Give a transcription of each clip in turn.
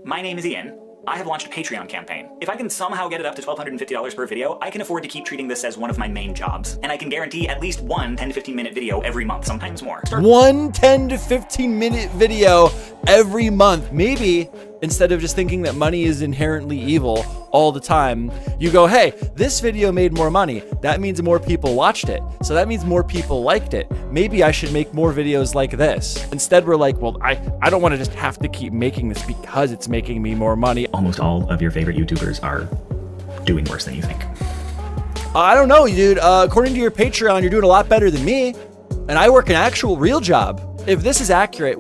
My name is Ian. I have launched a Patreon campaign. If I can somehow get it up to $1,250 per video, I can afford to keep treating this as one of my main jobs. And I can guarantee at least one 10 to 15 minute video every month, sometimes more. One 10 to 15 minute video every month. Maybe instead of just thinking that money is inherently evil all the time, you go, hey, this video made more money. That means more people watched it. So that means more people liked it. Maybe I should make more videos like this. Instead, we're like, well, I don't want to just have to keep making this because it's making me more money. Almost all of your favorite YouTubers are doing worse than you think. I don't know, dude. According to your Patreon, you're doing a lot better than me. And I work an actual real job. If this is accurate,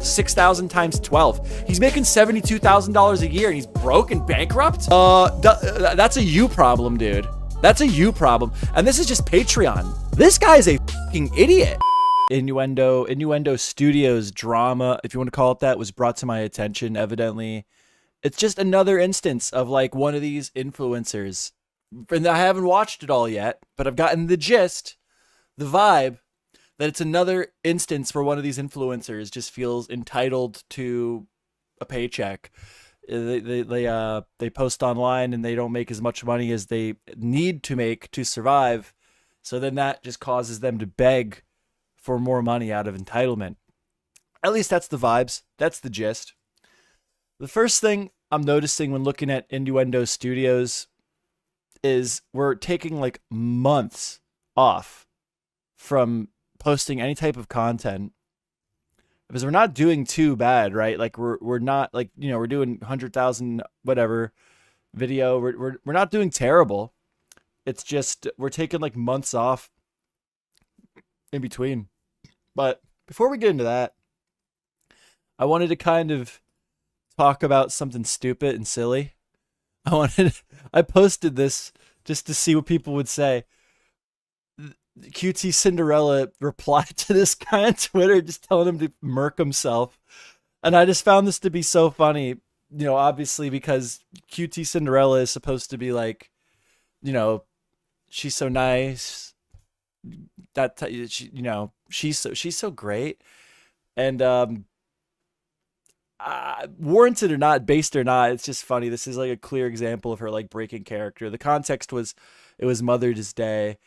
6,000 times 12. He's making $72,000 a year and he's broke and bankrupt? That's a you problem, dude. That's a you problem. And this is just Patreon. This guy's a fucking idiot. Innuendo Studios drama, if you want to call it that, was brought to my attention, evidently. It's just another instance of like one of these influencers. And I haven't watched it all yet, but I've gotten the gist, the vibe, that it's another instance where one of these influencers just feels entitled to a paycheck. They post online and they don't make as much money as they need to make to survive. So then that just causes them to beg for more money out of entitlement. At least that's the vibes. That's the gist. The first thing I'm noticing when looking at Innuendo Studios is we're taking like months off from posting any type of content because we're not doing too bad, right? Like we're not like, you know, we're doing 100,000 whatever video. We're not doing terrible. It's just we're taking like months off in between. But before we get into that, I wanted to kind of talk about something stupid and silly. I posted this just to see what people would say. QT Cinderella replied to this guy on Twitter just telling him to murk himself. And I just found this to be so funny, you know, obviously because QT Cinderella is supposed to be like, you know, she's so nice. She, you know, she's so great. And warranted or not, based or not, it's just funny. This is like a clear example of her like breaking character. The context was it was Mother's Day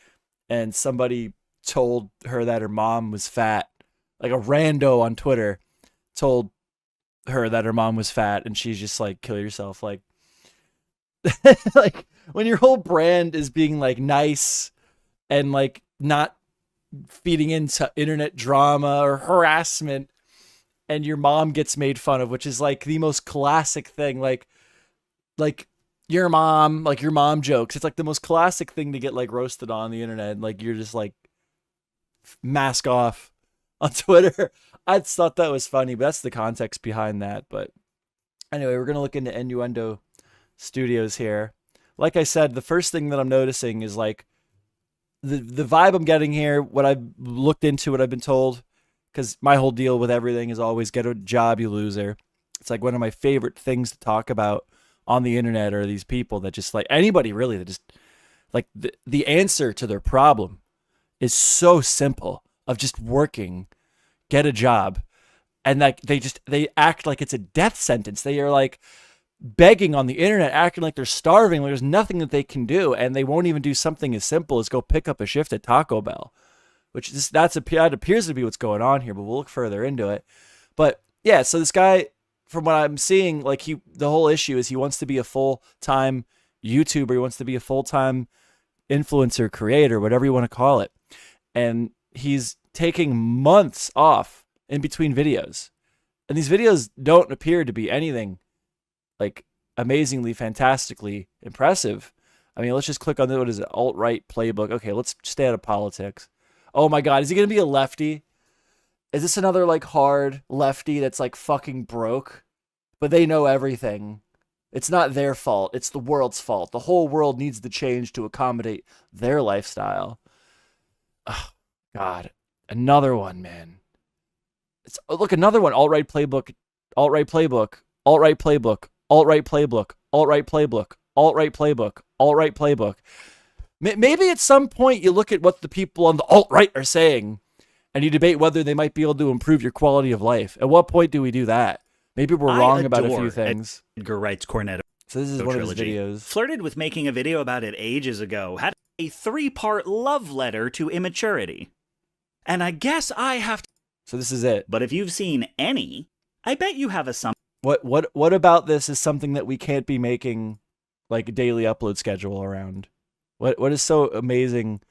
and somebody told her that her mom was fat. Like a rando on Twitter told her that her mom was fat and she's just like, kill yourself. Like, like when your whole brand is being like nice and like not feeding into internet drama or harassment, and your mom gets made fun of, which is like the most classic thing. Like your mom, like your mom jokes. It's like the most classic thing to get like roasted on the internet. Like you're just like mask off on Twitter. I just thought that was funny, but that's the context behind that. But anyway, we're going to look into Innuendo Studios here. Like I said, the first thing that I'm noticing is like the vibe I'm getting here, what I've looked into, what I've been told, because my whole deal with everything is always get a job, you loser. It's like one of my favorite things to talk about on the internet are these people that just like anybody really that just like the answer to their problem is so simple of just working, get a job. And like they act like it's a death sentence. They are like begging on the internet, acting like they're starving, like there's nothing that they can do. And they won't even do something as simple as go pick up a shift at Taco Bell. Which is, that appears to be what's going on here, but we'll look further into it. But yeah, so this guy, from what I'm seeing, like the whole issue is he wants to be a full-time YouTuber. He wants to be a full-time influencer, creator, whatever you want to call it. And he's taking months off in between videos. And these videos don't appear to be anything like amazingly, fantastically impressive. I mean, let's just click on what is it, alt-right playbook. Okay, let's stay out of politics. Oh my God, is he going to be a lefty? Is this another like hard lefty that's like fucking broke? But they know everything. It's not their fault. It's the world's fault. The whole world needs to change to accommodate their lifestyle. Oh God, another one, man. Look, another one. Alt-right playbook, alt-right playbook, alt-right playbook, alt-right playbook, alt-right playbook, alt-right playbook, alt-right playbook. Maybe at some point you look at what the people on the alt-right are saying and you debate whether they might be able to improve your quality of life. At what point do we do that? Maybe we're wrong about a few things. Edgar Wright's Cornetto. So this is one trilogy. of his videos. Flirted with making a video about it ages ago. Had a 3-part love letter to immaturity. And I guess I have to... So this is it. But if you've seen any, I bet you have a What about this is something that we can't be making like a daily upload schedule around? What is so amazing?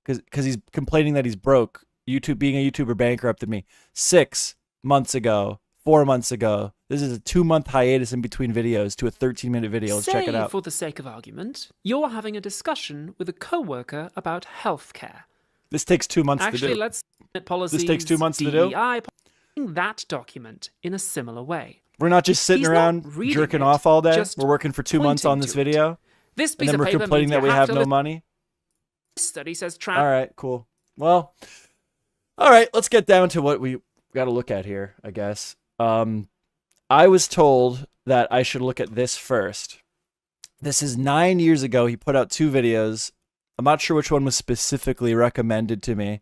Because he's complaining that he's broke. YouTube being a YouTuber bankrupted me 6 months ago, 4 months ago. This is a 2-month hiatus in between videos to a 13-minute video. Let's check it out. For the sake of argument, you're having a discussion with a coworker about healthcare. This takes 2 months to do. Actually, let's policies. This takes 2 months to do. That document in a similar way. We're not just sitting around jerking off all day. We're working for 2 months on this video. This and then we're complaining that we have no money. This study says all right, cool. Well, all right, let's get down to what we got to look at here, I guess. I was told that I should look at this first. This is 9 years ago. He put out 2 videos. I'm not sure which one was specifically recommended to me,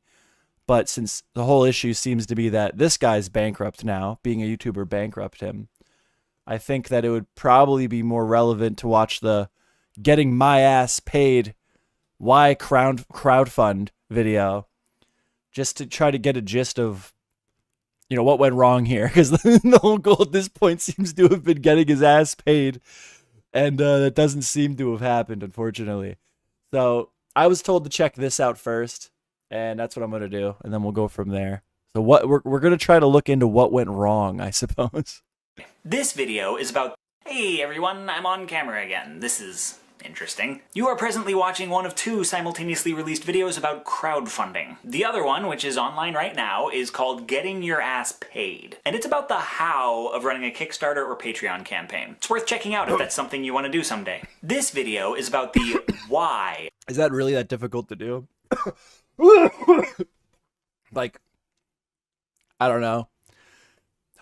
but since the whole issue seems to be that this guy's bankrupt now, being a YouTuber bankrupt him, I think that it would probably be more relevant to watch the Getting My Ass Paid Why Crowdfund video, just to try to get a gist of, you know, what went wrong here, because the whole goal at this point seems to have been getting his ass paid, and that doesn't seem to have happened, unfortunately. So I was told to check this out first, and that's what I'm going to do, and then we'll go from there. So what we're going to try to look into what went wrong, I suppose. This video is about, hey everyone, I'm on camera again. This is interesting. You are presently watching one of 2 simultaneously released videos about crowdfunding. The other one, which is online right now, is called Getting Your Ass Paid. And it's about the how of running a Kickstarter or Patreon campaign. It's worth checking out if that's something you want to do someday. This video is about the why. Is that really that difficult to do? Like, I don't know.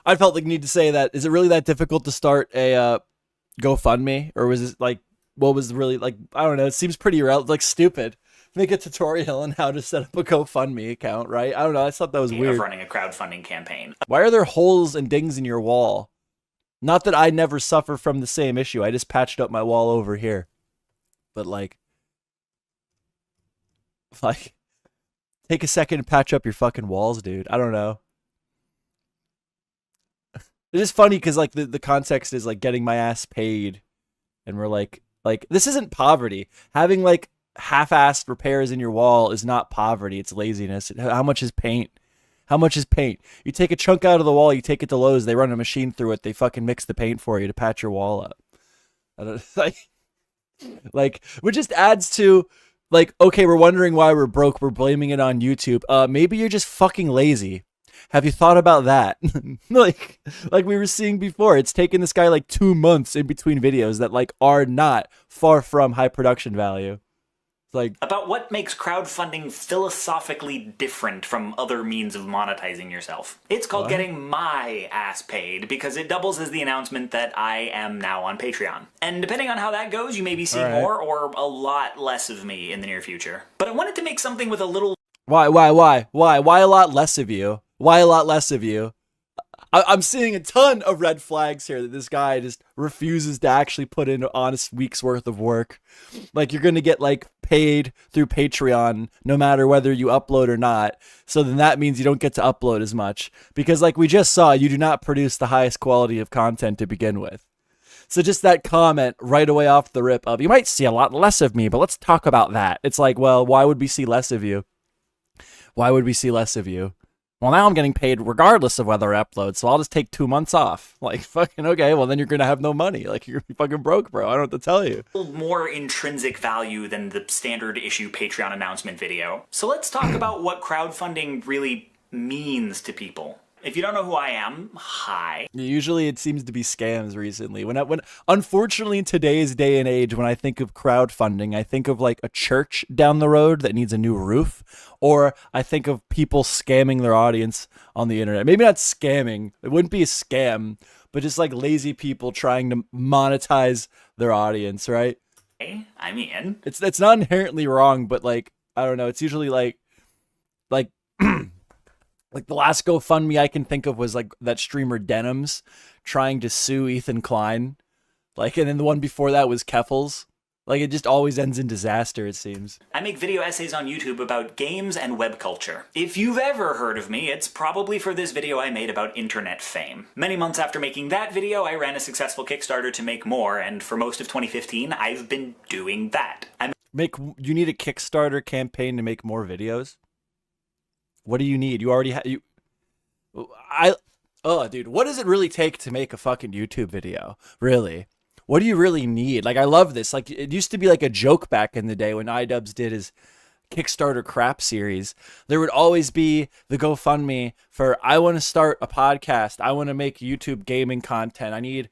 I felt like need to say that. Is it really that difficult to start a GoFundMe? Or was it like, what was really like, I don't know. It seems pretty like stupid. Make a tutorial on how to set up a GoFundMe account, right? I don't know. I thought that was weird. Of running a crowdfunding campaign. Why are there holes and dings in your wall? Not that I never suffer from the same issue. I just patched up my wall over here. But like, take a second to patch up your fucking walls, dude. I don't know. It's just funny because like the context is like getting my ass paid, and we're like this isn't poverty. Having like half-assed repairs in your wall is not poverty. It's laziness. How much is paint? How much is paint? You take a chunk out of the wall, you take it to Lowe's, they run a machine through it, they fucking mix the paint for you to patch your wall up. I don't like which just adds to like, okay, we're wondering why we're broke, we're blaming it on YouTube. Maybe you're just fucking lazy. Have you thought about that? like we were seeing before, it's taken this guy like 2 months in between videos that like are not far from high production value. It's like about what makes crowdfunding philosophically different from other means of monetizing yourself. It's called Getting My Ass Paid because it doubles as the announcement that I am now on Patreon. And depending on how that goes, you may be seeing more or a lot less of me in the near future. But I wanted to make something with a little... Why a lot less of you? Why a lot less of you? I'm seeing a ton of red flags here that this guy just refuses to actually put in an honest week's worth of work. Like, you're going to get like paid through Patreon no matter whether you upload or not. So then that means you don't get to upload as much because like we just saw, you do not produce the highest quality of content to begin with. So just that comment right away off the rip of, you might see a lot less of me, but let's talk about that. It's like, well, why would we see less of you? Why would we see less of you? Well, now I'm getting paid regardless of whether I upload, so I'll just take 2 months off. Like, fucking, okay, well, then you're going to have no money. Like, you're fucking broke, bro. I don't know what to tell you. More intrinsic value than the standard issue Patreon announcement video. So let's talk about what crowdfunding really means to people. If you don't know who I am, hi. Usually it seems to be scams recently. When unfortunately in today's day and age, when I think of crowdfunding, I think of like a church down the road that needs a new roof, or I think of people scamming their audience on the internet. Maybe not scamming. It wouldn't be a scam, but just like lazy people trying to monetize their audience, right? Hey, I'm Ian. It's not inherently wrong, but like, I don't know. It's usually like Like the last GoFundMe I can think of was like that streamer Denims trying to sue Ethan Klein. Like, and then the one before that was Keffels. Like, it just always ends in disaster, it seems. I make video essays on YouTube about games and web culture. If you've ever heard of me, it's probably for this video I made about internet fame. Many months after making that video, I ran a successful Kickstarter to make more, and for most of 2015, I've been doing that. You need a Kickstarter campaign to make more videos? What do you need? You already have... dude, what does it really take to make a fucking YouTube video? Really? What do you really need? Like, I love this. Like, it used to be like a joke back in the day when iDubbbz did his Kickstarter crap series. There would always be the GoFundMe for, I want to start a podcast. I want to make YouTube gaming content. I need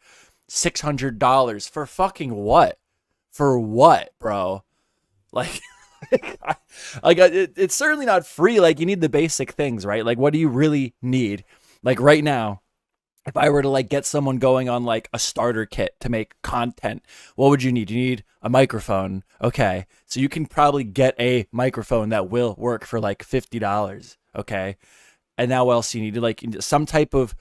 $600. For fucking what? For what, bro? Like, it's certainly not free. Like, you need the basic things, right? Like, what do you really need? Like, right now, if I were to like get someone going on like a starter kit to make content, what would you need? You need a microphone. Okay. So you can probably get a microphone that will work for like $50. Okay. And now what else you need? Like some type of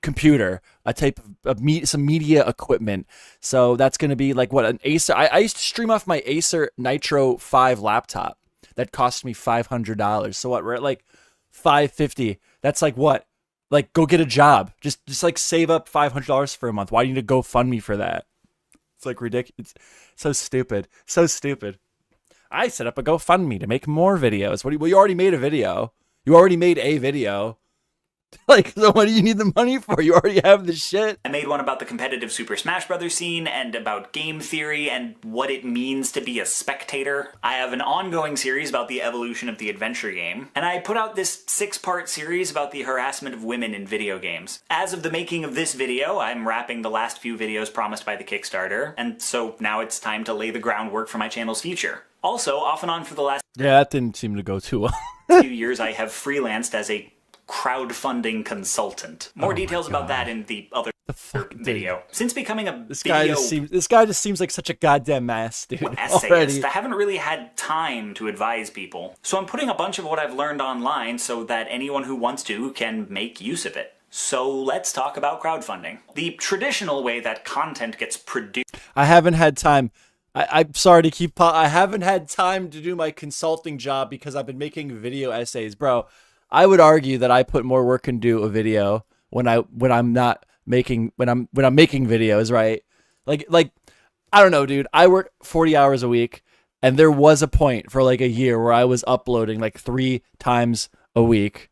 computer, a type of some media equipment. So that's going to be like what, an Acer. I used to stream off my Acer Nitro 5 laptop that cost me $500. So what, we're at like $550. That's like what? Like, go get a job. Just like save up $500 for a month. Why do you need to GoFundMe for that? It's like ridiculous. It's so stupid. So stupid. I set up a GoFundMe to make more videos. Well, you already made a video. You already made a video. Like, so what do you need the money for? You already have the shit. I made one about the competitive Super Smash Bros. Scene and about game theory and what it means to be a spectator. I have an ongoing series about the evolution of the adventure game. And I put out this 6-part series about the harassment of women in video games. As of the making of this video, I'm wrapping the last few videos promised by the Kickstarter, and so now it's time to lay the groundwork for my channel's future. Also, off and on for the last that didn't seem to go too well. few years, I have freelanced as a crowdfunding consultant. More details about that in the other video. Since becoming a this guy just seems like such a goddamn mess, dude. Essayist, Already. I haven't really had time to advise people. So I'm putting a bunch of what I've learned online so that anyone who wants to can make use of it. So let's talk about crowdfunding. The traditional way that content gets produced. I haven't had time. I'm sorry to keep... I haven't had time to do my consulting job because I've been making video essays, bro. I would argue that I put more work into a video when I'm making videos, right? Like I don't know, dude. I work 40 hours a week, and there was a point for like a year where I was uploading like 3 times a week.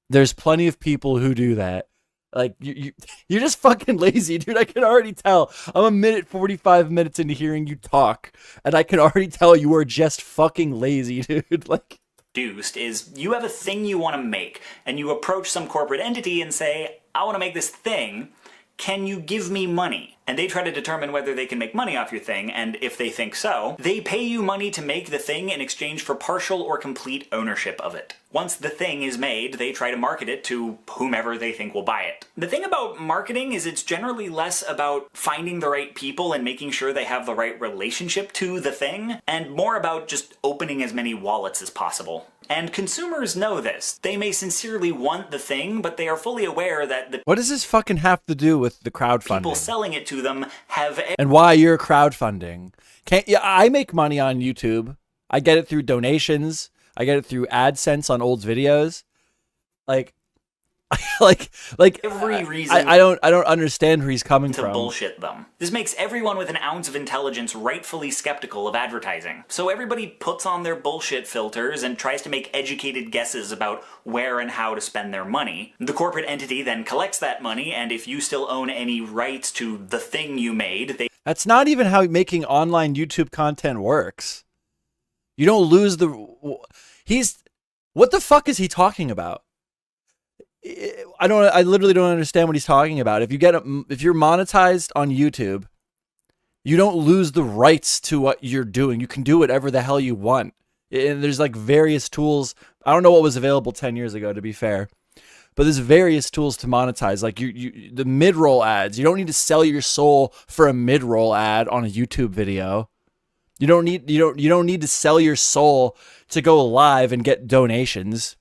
There's plenty of people who do that. Like you're just fucking lazy, dude. I can already tell. I'm a minute 45 minutes into hearing you talk, and I can already tell you are just fucking lazy, dude. Like. Is you have a thing you want to make, and you approach some corporate entity and say, I want to make this thing, can you give me money? And they try to determine whether they can make money off your thing, and if they think so, they pay you money to make the thing in exchange for partial or complete ownership of it. Once the thing is made, they try to market it to whomever they think will buy it. The thing about marketing is it's generally less about finding the right people and making sure they have the right relationship to the thing, and more about just opening as many wallets as possible. And consumers know this. They may sincerely want the thing, but they are fully aware that the What does this fucking have to do with the crowdfunding? people selling it to them have and why you're crowdfunding? I make money on YouTube. I get it through donations. I get it through AdSense on old videos. Like every reason I don't understand where he's coming to from. bullshit them. This makes everyone with an ounce of intelligence rightfully skeptical of advertising. So everybody puts on their bullshit filters and tries to make educated guesses about where and how to spend their money. The corporate entity then collects that money, and if you still own any rights to the thing you made, they... That's not even how making online YouTube content works. You don't lose the... What the fuck is he talking about? I literally don't understand what he's talking about. If you're monetized on YouTube, you don't lose the rights to what you're doing. You can do whatever the hell you want. And there's like various tools. I don't know what was available 10 years ago, to be fair, but there's various tools to monetize. Like the mid-roll ads. You don't need to sell your soul for a mid-roll ad on a YouTube video. You don't need to sell your soul to go live and get donations.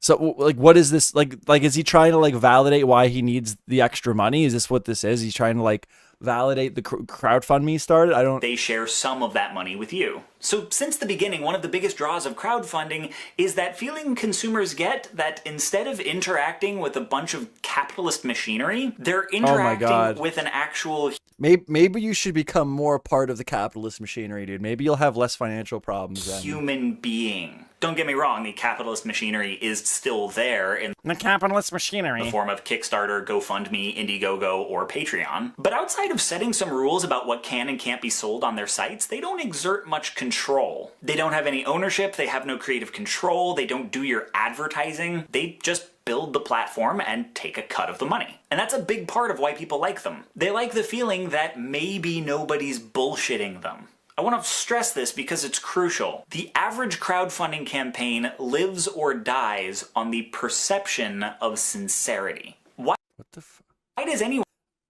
So like, what is this like? Like, is he trying to like validate why he needs the extra money? Is this what this is? He's trying to like validate the crowdfund me started? I don't. They share some of that money with you. So since the beginning, one of the biggest draws of crowdfunding is that feeling consumers get that instead of interacting with a bunch of capitalist machinery, they're interacting with an actual... Maybe you should become more part of the capitalist machinery, dude. Maybe you'll have less financial problems then. Human being. Don't get me wrong, the capitalist machinery is still there in the capitalist machinery the form of Kickstarter, GoFundMe, Indiegogo, or Patreon. But outside of setting some rules about what can and can't be sold on their sites, they don't exert much control. They don't have any ownership, they have no creative control, they don't do your advertising, they just build the platform and take a cut of the money. And that's a big part of why people like them. They like the feeling that maybe nobody's bullshitting them. I want to stress this because it's crucial. The average crowdfunding campaign lives or dies on the perception of sincerity. Why does anyone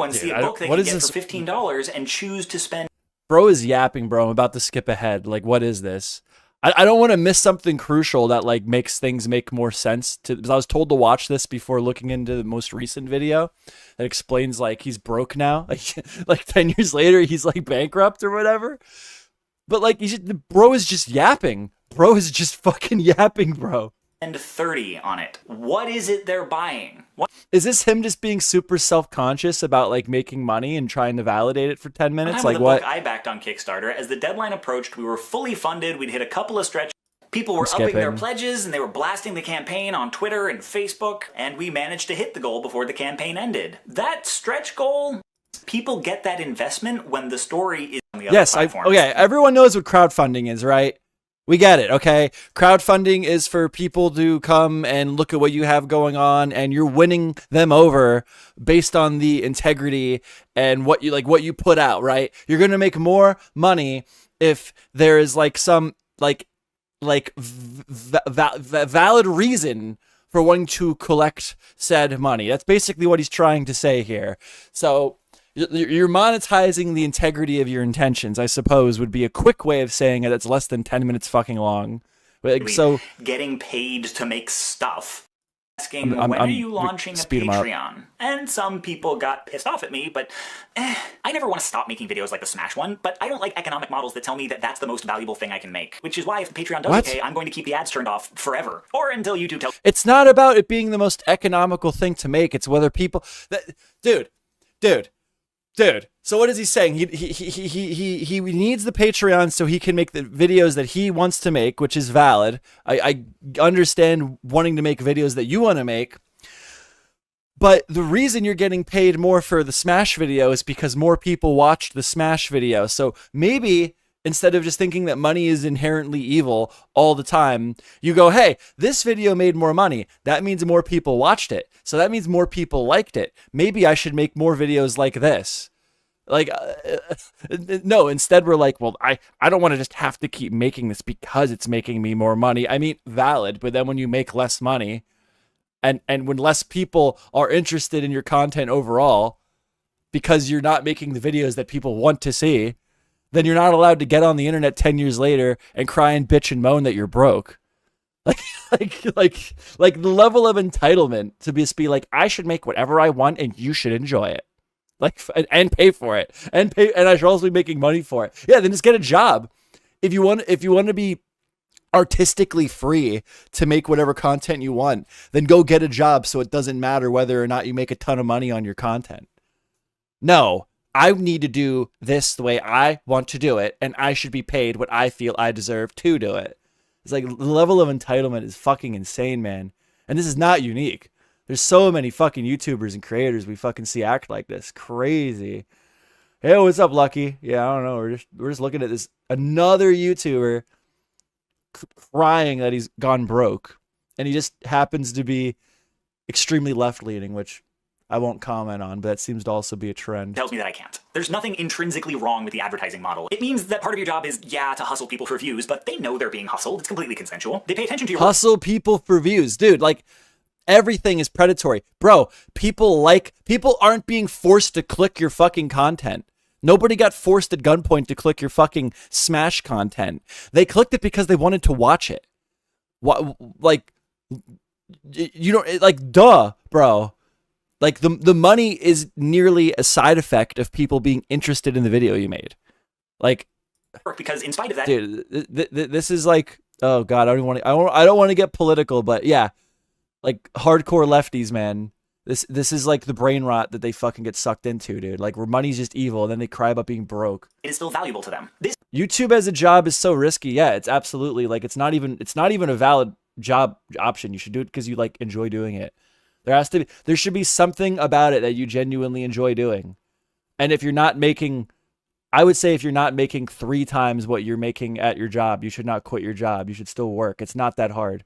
see a book they can get for $15 and choose to spend... Bro is yapping, bro. I'm about to skip ahead. Like, what is this? I don't want to miss something crucial that like makes things make more sense. Because I was told to watch this before looking into the most recent video that explains like he's broke now. Like 10 years later, he's like bankrupt or whatever. But like, bro is just yapping. Bro is just fucking yapping, bro. And 30 on it. What is it they're buying? What is this? Him just being super self-conscious about like making money and trying to validate it for 10 minutes? Like what? Book I backed on Kickstarter. As the deadline approached, we were fully funded. We'd hit a couple of stretch. People were upping their pledges and they were blasting the campaign on Twitter and Facebook, and we managed to hit the goal before the campaign ended. That stretch goal, people get that investment when the story is on the other platforms. Okay, everyone knows what crowdfunding is, right? We get it, okay? Crowdfunding is for people to come and look at what you have going on, and you're winning them over based on the integrity and what you put out, right? You're gonna make more money if there is like some valid reason for wanting to collect said money. That's basically what he's trying to say here. So you're monetizing the integrity of your intentions, I suppose, would be a quick way of saying it. That's less than 10 minutes fucking long. So getting paid to make stuff. Asking, when are you launching a Patreon? And some people got pissed off at me, but I never want to stop making videos like the Smash one, but I don't like economic models that tell me that that's the most valuable thing I can make. Which is why if Patreon does okay, I'm going to keep the ads turned off forever. Or until YouTube tells... It's not about it being the most economical thing to make. It's whether people... Dude, so what is he saying? He needs the Patreon so he can make the videos that he wants to make, which is valid. I understand wanting to make videos that you want to make. But the reason you're getting paid more for the Smash video is because more people watched the Smash video. So maybe instead of just thinking that money is inherently evil all the time, you go, hey, this video made more money. That means more people watched it. So that means more people liked it. Maybe I should make more videos like this. No, instead we're like, well, I don't want to just have to keep making this because it's making me more money. I mean, valid, but then when you make less money and when less people are interested in your content overall because you're not making the videos that people want to see, then you're not allowed to get on the internet 10 years later and cry and bitch and moan that you're broke. Like the level of entitlement to just be like, I should make whatever I want and you should enjoy it. And pay for it. And I should also be making money for it. Yeah, then just get a job. If you want to be artistically free to make whatever content you want, then go get a job so it doesn't matter whether or not you make a ton of money on your content. No. I need to do this the way I want to do it, and I should be paid what I feel I deserve to do it. It's like the level of entitlement is fucking insane, man. And this is not unique. There's so many fucking YouTubers and creators we fucking see act like this. Crazy. Hey, what's up, Lucky? Yeah, I don't know. We're just looking at this another YouTuber crying that he's gone broke, and he just happens to be extremely left-leaning, which I won't comment on, but that seems to also be a trend. Tells me that I can't. There's nothing intrinsically wrong with the advertising model. It means that part of your job is, yeah, to hustle people for views, but they know they're being hustled. It's completely consensual. They pay attention to your... Hustle people for views. Dude, like, everything is predatory. Bro, people aren't being forced to click your fucking content. Nobody got forced at gunpoint to click your fucking Smash content. They clicked it because they wanted to watch it. What, like... you don't like, duh, bro. Like the money is nearly a side effect of people being interested in the video you made. Like, because in spite of that, dude, this is like, oh god, I don't want to get political, but yeah, like hardcore lefties, man. This is like the brain rot that they fucking get sucked into, dude. Like, where money's just evil, and then they cry about being broke. it is still valuable to them. This YouTube as a job is so risky. Yeah, it's absolutely like it's not even a valid job option. You should do it because you like enjoy doing it. There should be something about it that you genuinely enjoy doing. And if you're not making, I would say if you're not making 3 times what you're making at your job, you should not quit your job. You should still work. It's not that hard.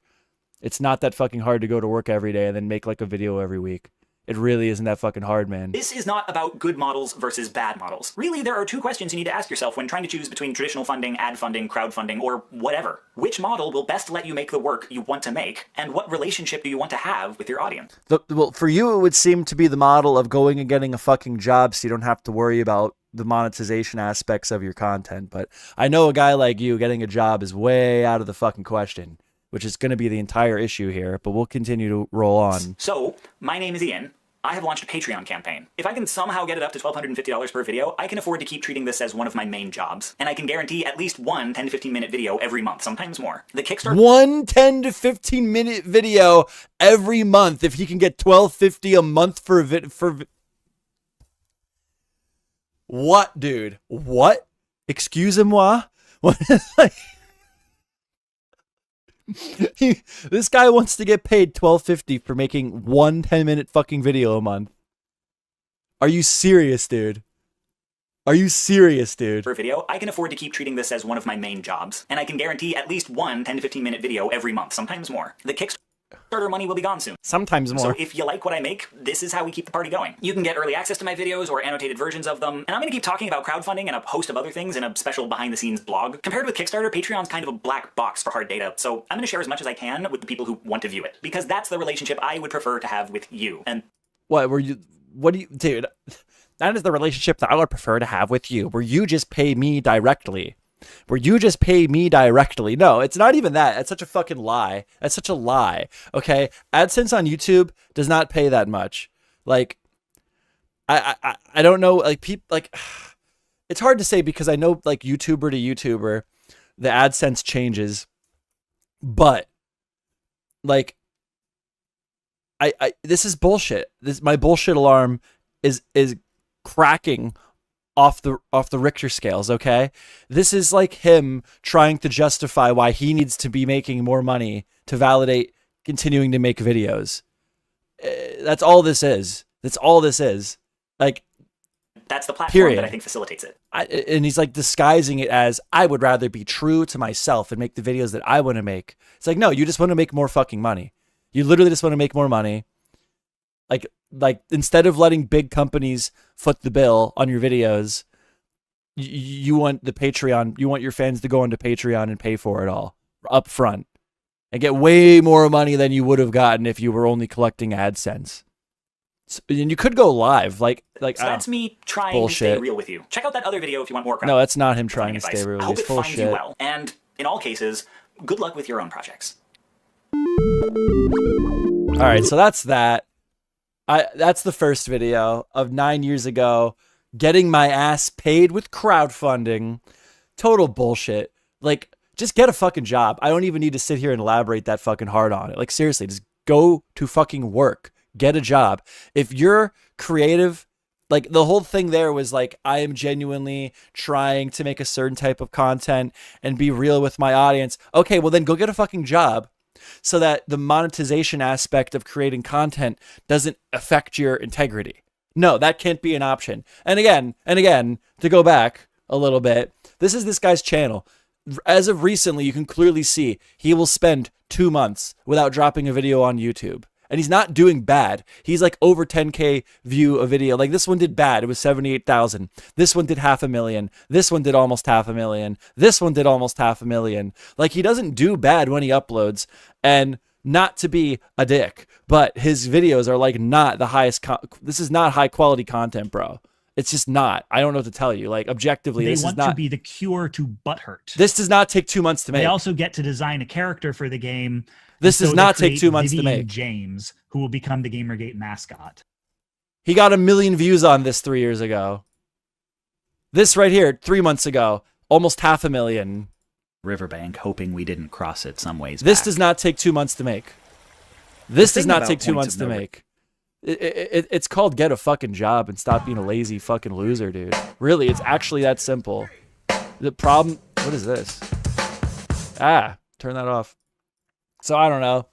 It's not that fucking hard to go to work every day and then make like a video every week. It really isn't that fucking hard, man. This is not about good models versus bad models. Really, there are 2 questions you need to ask yourself when trying to choose between traditional funding, ad funding, crowdfunding, or whatever. Which model will best let you make the work you want to make, and what relationship do you want to have with your audience? Well, for you, it would seem to be the model of going and getting a fucking job so you don't have to worry about the monetization aspects of your content. But I know a guy like you getting a job is way out of the fucking question, which is going to be the entire issue here, but we'll continue to roll on. So, my name is Ian. I have launched a Patreon campaign. If I can somehow get it up to $1,250 per video, I can afford to keep treating this as one of my main jobs. And I can guarantee at least one 10 to 15 minute video every month, sometimes more. The Kickstarter— One 10 to 15 minute video every month. If he can get $1,250 a month for what, dude? What? Excusez-moi? What? This guy wants to get paid $1,250 for making one 10-minute fucking video a month. Are you serious, dude? Are you serious, dude? Per video, I can afford to keep treating this as one of my main jobs. And I can guarantee at least one 10 to 15 minute video every month, sometimes more. The Kickstarter money will be gone soon. Sometimes more. So if you like what I make, this is how we keep the party going. You can get early access to my videos or annotated versions of them, and I'm going to keep talking about crowdfunding and a host of other things in a special behind-the-scenes blog. Compared with Kickstarter, Patreon's kind of a black box for hard data, so I'm going to share as much as I can with the people who want to view it, because that's the relationship I would prefer to have with you. And what do you, dude? That is the relationship that I would prefer to have with you, where you just pay me directly. No, it's not even that. That's such a fucking lie. That's such a lie. Okay, AdSense on YouTube does not pay that much. Like, I don't know. Like, people, like, it's hard to say because I know, like, YouTuber to YouTuber, the AdSense changes, but like, this is bullshit. My bullshit alarm is cracking off the Richter scales, okay? This is like him trying to justify why he needs to be making more money to validate continuing to make videos. That's all this is. That's all this is. Like, that's the platform period. That I think facilitates it. And he's like disguising it as, I would rather be true to myself and make the videos that I want to make. It's like, no, you just want to make more fucking money. You literally just want to make more money. Like instead of letting big companies foot the bill on your videos, you want the Patreon, you want your fans to go onto Patreon and pay for it all up front and get way more money than you would have gotten if you were only collecting AdSense. So, and you could go live, so that's me trying bullshit. To stay real with you. Check out that other video if you want more. No, that's not him trying to stay real. I hope He's it full of finds shit. you well, and in all cases, good luck with your own projects. All right, so that's that. That's the first video of 9 years ago, getting my ass paid with crowdfunding. Total bullshit. Like, just get a fucking job. I don't even need to sit here and elaborate that fucking hard on it. Like, seriously, just go to fucking work. Get a job. If you're creative, like, the whole thing there was like, I am genuinely trying to make a certain type of content and be real with my audience. Okay, well then go get a fucking job, so that the monetization aspect of creating content doesn't affect your integrity. No, that can't be an option. And again, to go back a little bit, this is this guy's channel. As of recently, you can clearly see he will spend 2 months without dropping a video on YouTube. And he's not doing bad. He's like over 10K view a video. Like, this one did bad. It was 78,000. This one did 500,000. This one did almost 500,000. This one did almost 500,000. Like, he doesn't do bad when he uploads. And not to be a dick, but his videos are like not the highest. This is not high quality content, bro. It's just not. I don't know what to tell you. Like, objectively, this is not. They want to be the cure to butthurt. This does not take 2 months to make. They also get to design a character for the game This And does so not they take create 2 months to Vivian make. James, who will become the Gamergate mascot. He got 1 million views on this 3 years ago. This right here, 3 months ago, almost 500,000. Riverbank, hoping we didn't cross it some ways This back. does not take 2 months to make. This The does thing not about take 2 points months of to no make. It's called get a fucking job and stop being a lazy fucking loser, dude. Really, it's actually that simple. The problem, what is this? Turn that off. So I don't know.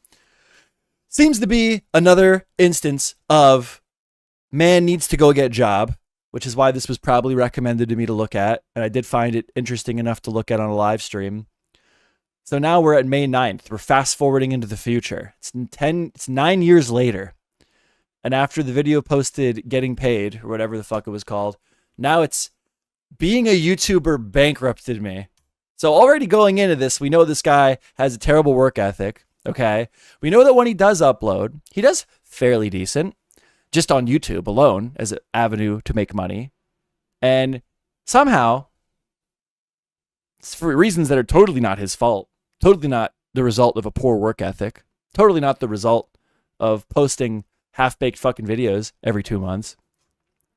Seems to be another instance of man needs to go get a job, which is why this was probably recommended to me to look at. And I did find it interesting enough to look at on a live stream. So now we're at May 9th. We're fast forwarding into the future. It's 9 years later. And after the video posted getting paid, or whatever the fuck it was called, now it's being a YouTuber bankrupted me. So already going into this, we know this guy has a terrible work ethic, okay? We know that when he does upload, he does fairly decent, just on YouTube alone as an avenue to make money. And somehow, it's for reasons that are totally not his fault, totally not the result of a poor work ethic, totally not the result of posting half-baked fucking videos every 2 months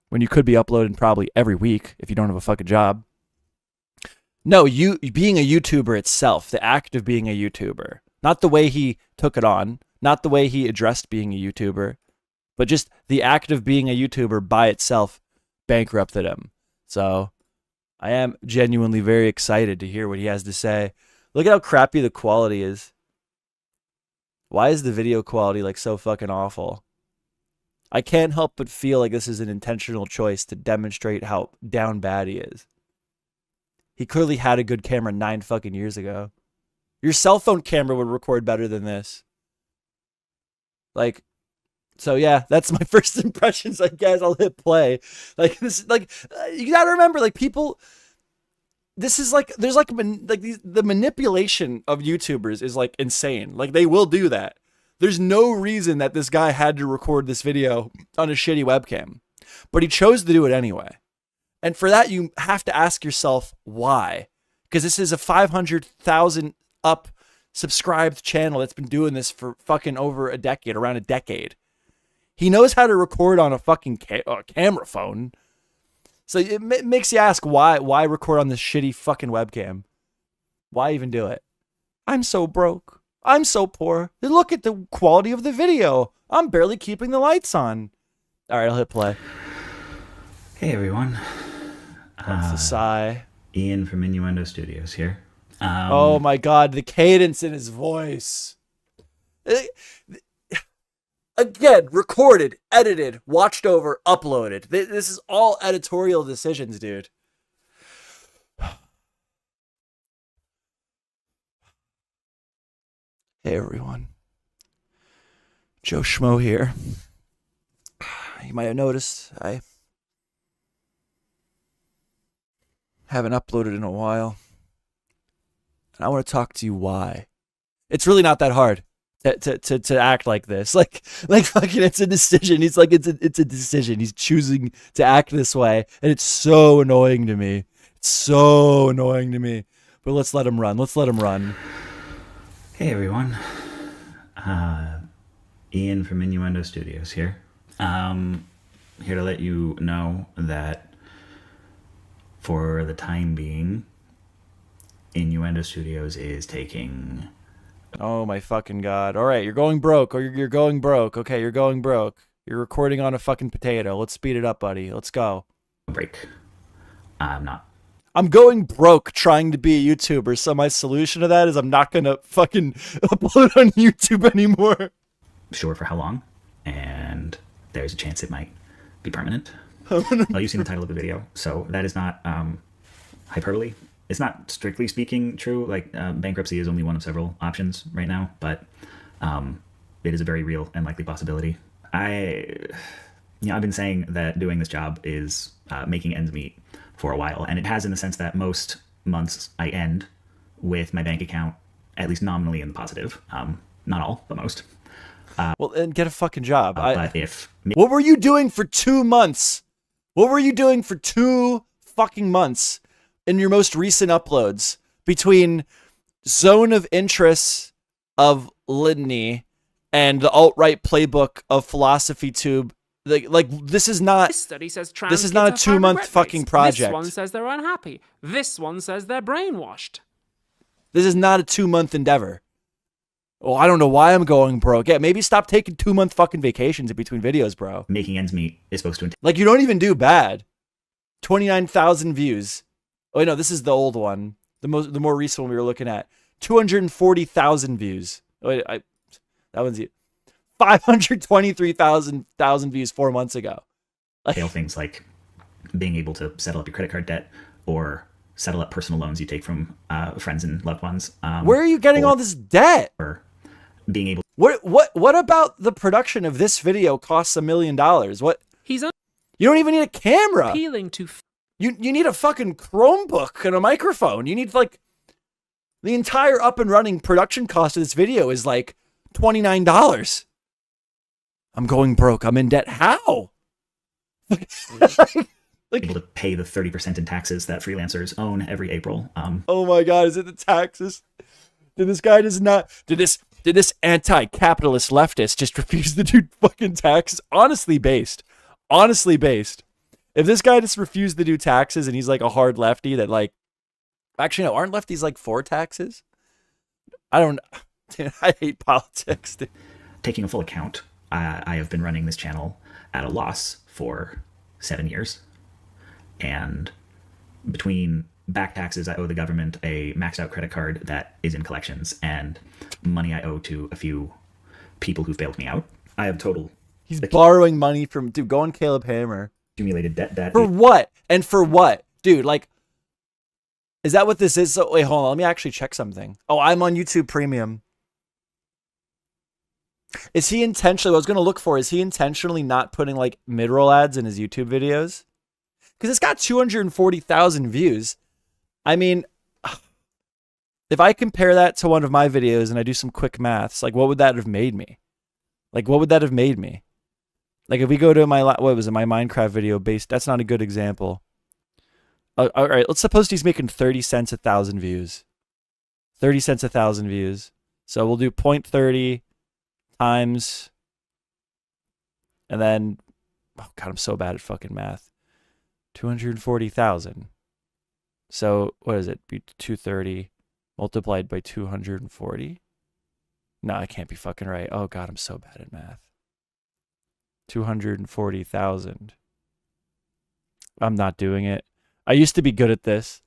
when you could be uploading probably every week if you don't have a fucking job. No, you being a YouTuber itself, the act of being a YouTuber, not the way he took it on, not the way he addressed being a YouTuber, but just the act of being a YouTuber by itself bankrupted him. So I am genuinely very excited to hear what he has to say. Look at how crappy the quality is. Why is the video quality like so fucking awful? I can't help but feel like this is an intentional choice to demonstrate how down bad he is. He clearly had a good camera 9 fucking years ago. Your cell phone camera would record better than this. Like, so yeah, that's my first impressions. I guess I'll hit play. Like this, like you gotta remember, like people. This is like there's like the manipulation of YouTubers is like insane. Like they will do that. There's no reason that this guy had to record this video on a shitty webcam, but he chose to do it anyway. And for that, you have to ask yourself why, because this is a 500,000 up subscribed channel that's been doing this for fucking over a decade, around a decade. He knows how to record on a fucking camera phone. So it makes you ask why record on this shitty fucking webcam? Why even do it? I'm so broke. I'm so poor. Look at the quality of the video. I'm barely keeping the lights on. All right, I'll hit play. Hey everyone. That's the sigh. Ian from Innuendo Studios here. Oh my god, the cadence in his voice. Again, recorded, edited, watched over, uploaded. This is all editorial decisions, dude. Hey everyone. MeJoeShmoe here. You might have noticed I haven't uploaded in a while. And I want to talk to you why. It's really not that hard to act like this. Like fucking it's a decision. He's like it's a decision. He's choosing to act this way, and it's so annoying to me. It's so annoying to me. But let's let him run. Let's let him run. Hey everyone. Ian from Innuendo Studios here. Here to let you know that for the time being, Innuendo Studios is taking... Oh my fucking god. Alright, you're going broke. Or you're going broke. Okay, you're going broke. You're recording on a fucking potato. Let's speed it up, buddy. Let's go. a break. I'm not I'm going broke trying to be a YouTuber, so my solution to that is I'm not gonna fucking upload on YouTube anymore. sure for how long, and there's a chance it might be permanent. Well, you've seen the title of the video, so that is not hyperbole. It's not strictly speaking true. Like bankruptcy is only one of several options right now, but it is a very real and likely possibility. I've been saying that doing this job is making ends meet for a while, and it has in the sense that most months I end with my bank account at least nominally in the positive. Not all, but most. Well, and get a fucking job. But if What were you doing for 2 months? What were you doing for 2 fucking months in your most recent uploads between zone of interest of litany and the alt-right playbook of philosophy tube. Like this is not. This study says trans This is kids not a have high 2-month regret fucking rates. project. This one says they're unhappy. This one says they're brainwashed. This is not a 2-month endeavor. Oh, I don't know why I'm going broke. Yeah, maybe stop taking 2-month fucking vacations in between videos, bro. Making ends meet is supposed to Like, you don't even do bad. 29,000 views. Oh, no, this is the old one. The more recent one we were looking at. 240,000 views. Oh, wait, that one's 523,000 views 4 months ago. entail things like being able to settle up your credit card debt or settle up personal loans you take from friends and loved ones. Where are you getting all this debt? Or being able What about the production of this video costs $1 million? What? He's You don't even need a camera. appealing to You need a fucking Chromebook and a microphone. You need like the entire up and running production cost of this video is like $29. I'm going broke. I'm in debt. How? able to pay the 30% in taxes that freelancers own every April. Oh my God, is it the taxes? Did this anti-capitalist leftist just refuse to do fucking taxes? Honestly based. If this guy just refused to do taxes and he's like a hard lefty that like, actually no, aren't lefties like for taxes? I don't know. I hate politics. Dude. Taking a full account, I have been running this channel at a loss for 7 years. And between back taxes I owe the government, a maxed out credit card that is in collections, and money I owe to a few people who bailed me out, I have total He's borrowing money from, dude, go on Caleb Hammer. accumulated debt that For what? And for what? Dude, like, is that what this is? So, wait, hold on. Let me actually check something. Oh, I'm on YouTube Premium. Is he intentionally, what I was going to look for, is he intentionally not putting, like, mid-roll ads in his YouTube videos? Because it's got 240,000 views. I mean, if I compare that to one of my videos and I do some quick maths, like, what would that have made me? Like, if we go to my, what was it, my Minecraft video based, that's not a good example. All right, let's suppose he's making 30 cents 1,000 views. 30 cents 1,000 views. So we'll do 0.30 times, and then, oh God, I'm so bad at fucking math. 240,000. So what is it? Be 230 multiplied by 240? No, I can't be fucking right. Oh God, I'm so bad at math. 240,000. I'm not doing it. I used to be good at this.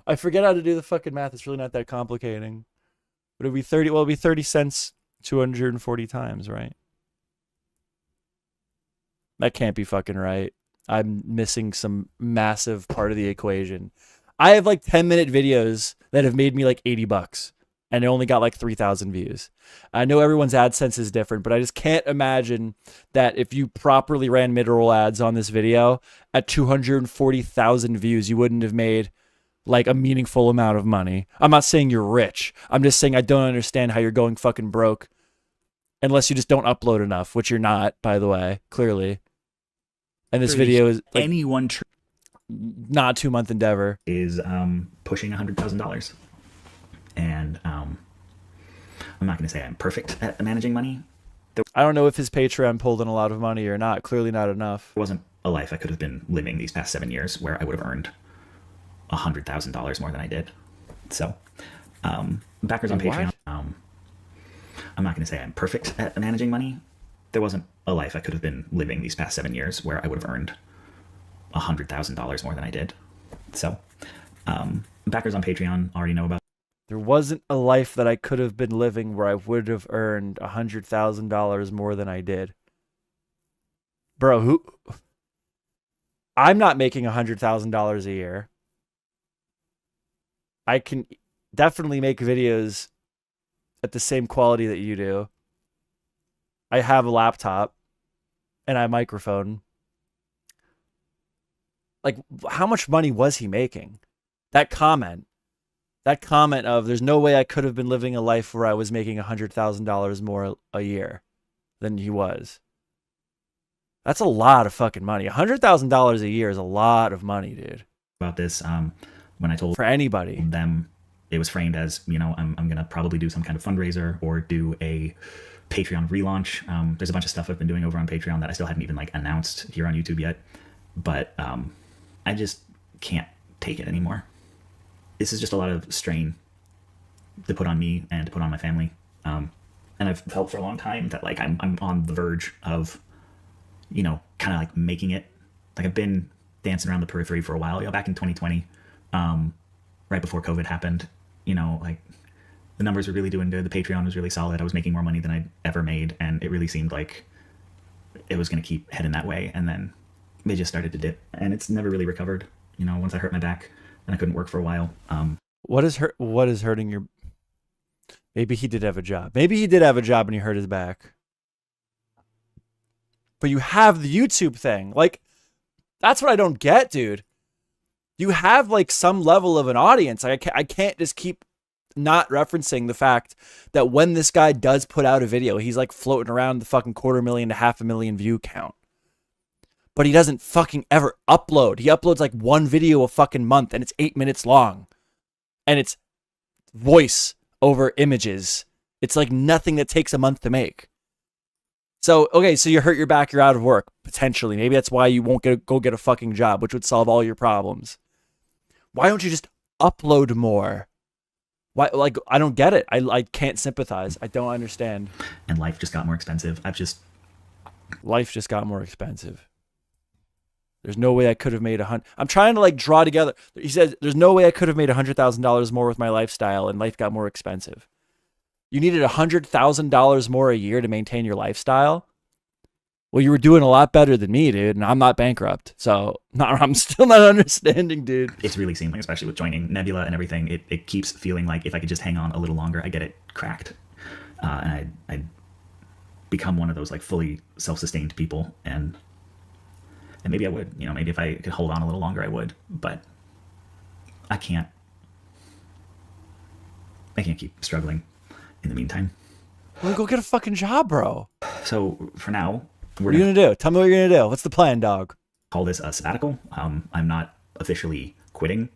I forget how to do the fucking math. It's really not that complicating. But it'll be 30. Well, it'll be 30 cents 240 times, right? That can't be fucking right. I'm missing some massive part of the equation. I have like 10-minute videos that have made me like $80 and it only got like 3,000 views. I know everyone's AdSense is different, but I just can't imagine that if you properly ran mid-roll ads on this video at 240,000 views, you wouldn't have made like a meaningful amount of money. I'm not saying you're rich. I'm just saying I don't understand how you're going fucking broke unless you just don't upload enough, which you're not, by the way, clearly. And this video is like anyone not a 2-month endeavor. Is pushing $100,000. And I'm not going to say I'm perfect at managing money. I don't know if his Patreon pulled in a lot of money or not. Clearly not enough. There wasn't a life I could have been living these past 7 years where I would have earned $100,000 more than I did. So, backers on Patreon. I'm not going to say I'm perfect at managing money. There wasn't a life I could have been living these past 7 years where I would have earned $100,000 more than I did. So, backers on Patreon already know about. There wasn't a life that I could have been living where I would have earned $100,000 more than I did. Bro, I'm not making $100,000 a year. I can definitely make videos at the same quality that you do. I have a laptop and I have a microphone. Like, how much money was he making? That comment of there's no way I could have been living a life where I was making $100,000 more a year than he was. That's a lot of fucking money. $100,000 a year is a lot of money, dude. About this, when I told for anybody them it was framed as, you know, I'm going to probably do some kind of fundraiser or do a Patreon relaunch. There's a bunch of stuff I've been doing over on Patreon that I still haven't even like announced here on YouTube yet. But I just can't take it anymore. This is just a lot of strain to put on me and to put on my family. And I've felt for a long time that like I'm on the verge of, you know, kind of like making it. Like I've been dancing around the periphery for a while, you know, back in 2020, right before COVID happened, you know, like the numbers were really doing good. The Patreon was really solid. I was making more money than I'd ever made. And it really seemed like it was going to keep heading that way. And then they just started to dip and it's never really recovered. You know, once I hurt my back and I couldn't work for a while. What is hurting your, maybe he did have a job. Maybe he did have a job and he hurt his back. But you have the YouTube thing. Like, that's what I don't get, dude. You have like some level of an audience. Like, I can't just keep not referencing the fact that when this guy does put out a video, he's like floating around the fucking 250,000 to 500,000 view count. But he doesn't fucking ever upload. He uploads like one video a fucking month and it's 8 minutes long. And it's voice over images. It's like nothing that takes a month to make. So, okay, so you hurt your back, you're out of work, potentially. Maybe that's why you won't go get a fucking job, which would solve all your problems. Why don't you just upload more? Why? Like, I don't get it. I can't sympathize. I don't understand. And life just got more expensive. Life just got more expensive. There's no way I could have made I'm trying to like draw together. He says, there's no way I could have made $100,000 more with my lifestyle and life got more expensive. You needed $100,000 more a year to maintain your lifestyle? Well, you were doing a lot better than me, dude, and I'm not bankrupt. So I'm still not understanding, dude. It's really seeming, especially with joining Nebula and everything, it keeps feeling like if I could just hang on a little longer, I get it cracked. And I'd become one of those like fully self-sustained people. And maybe I would, you know, maybe if I could hold on a little longer, I would. But I can't keep struggling in the meantime. Well, go get a fucking job, bro. So for now, what are you gonna do? Tell me what you're gonna do. What's the plan, dog? Call this a sabbatical. I'm not officially quitting.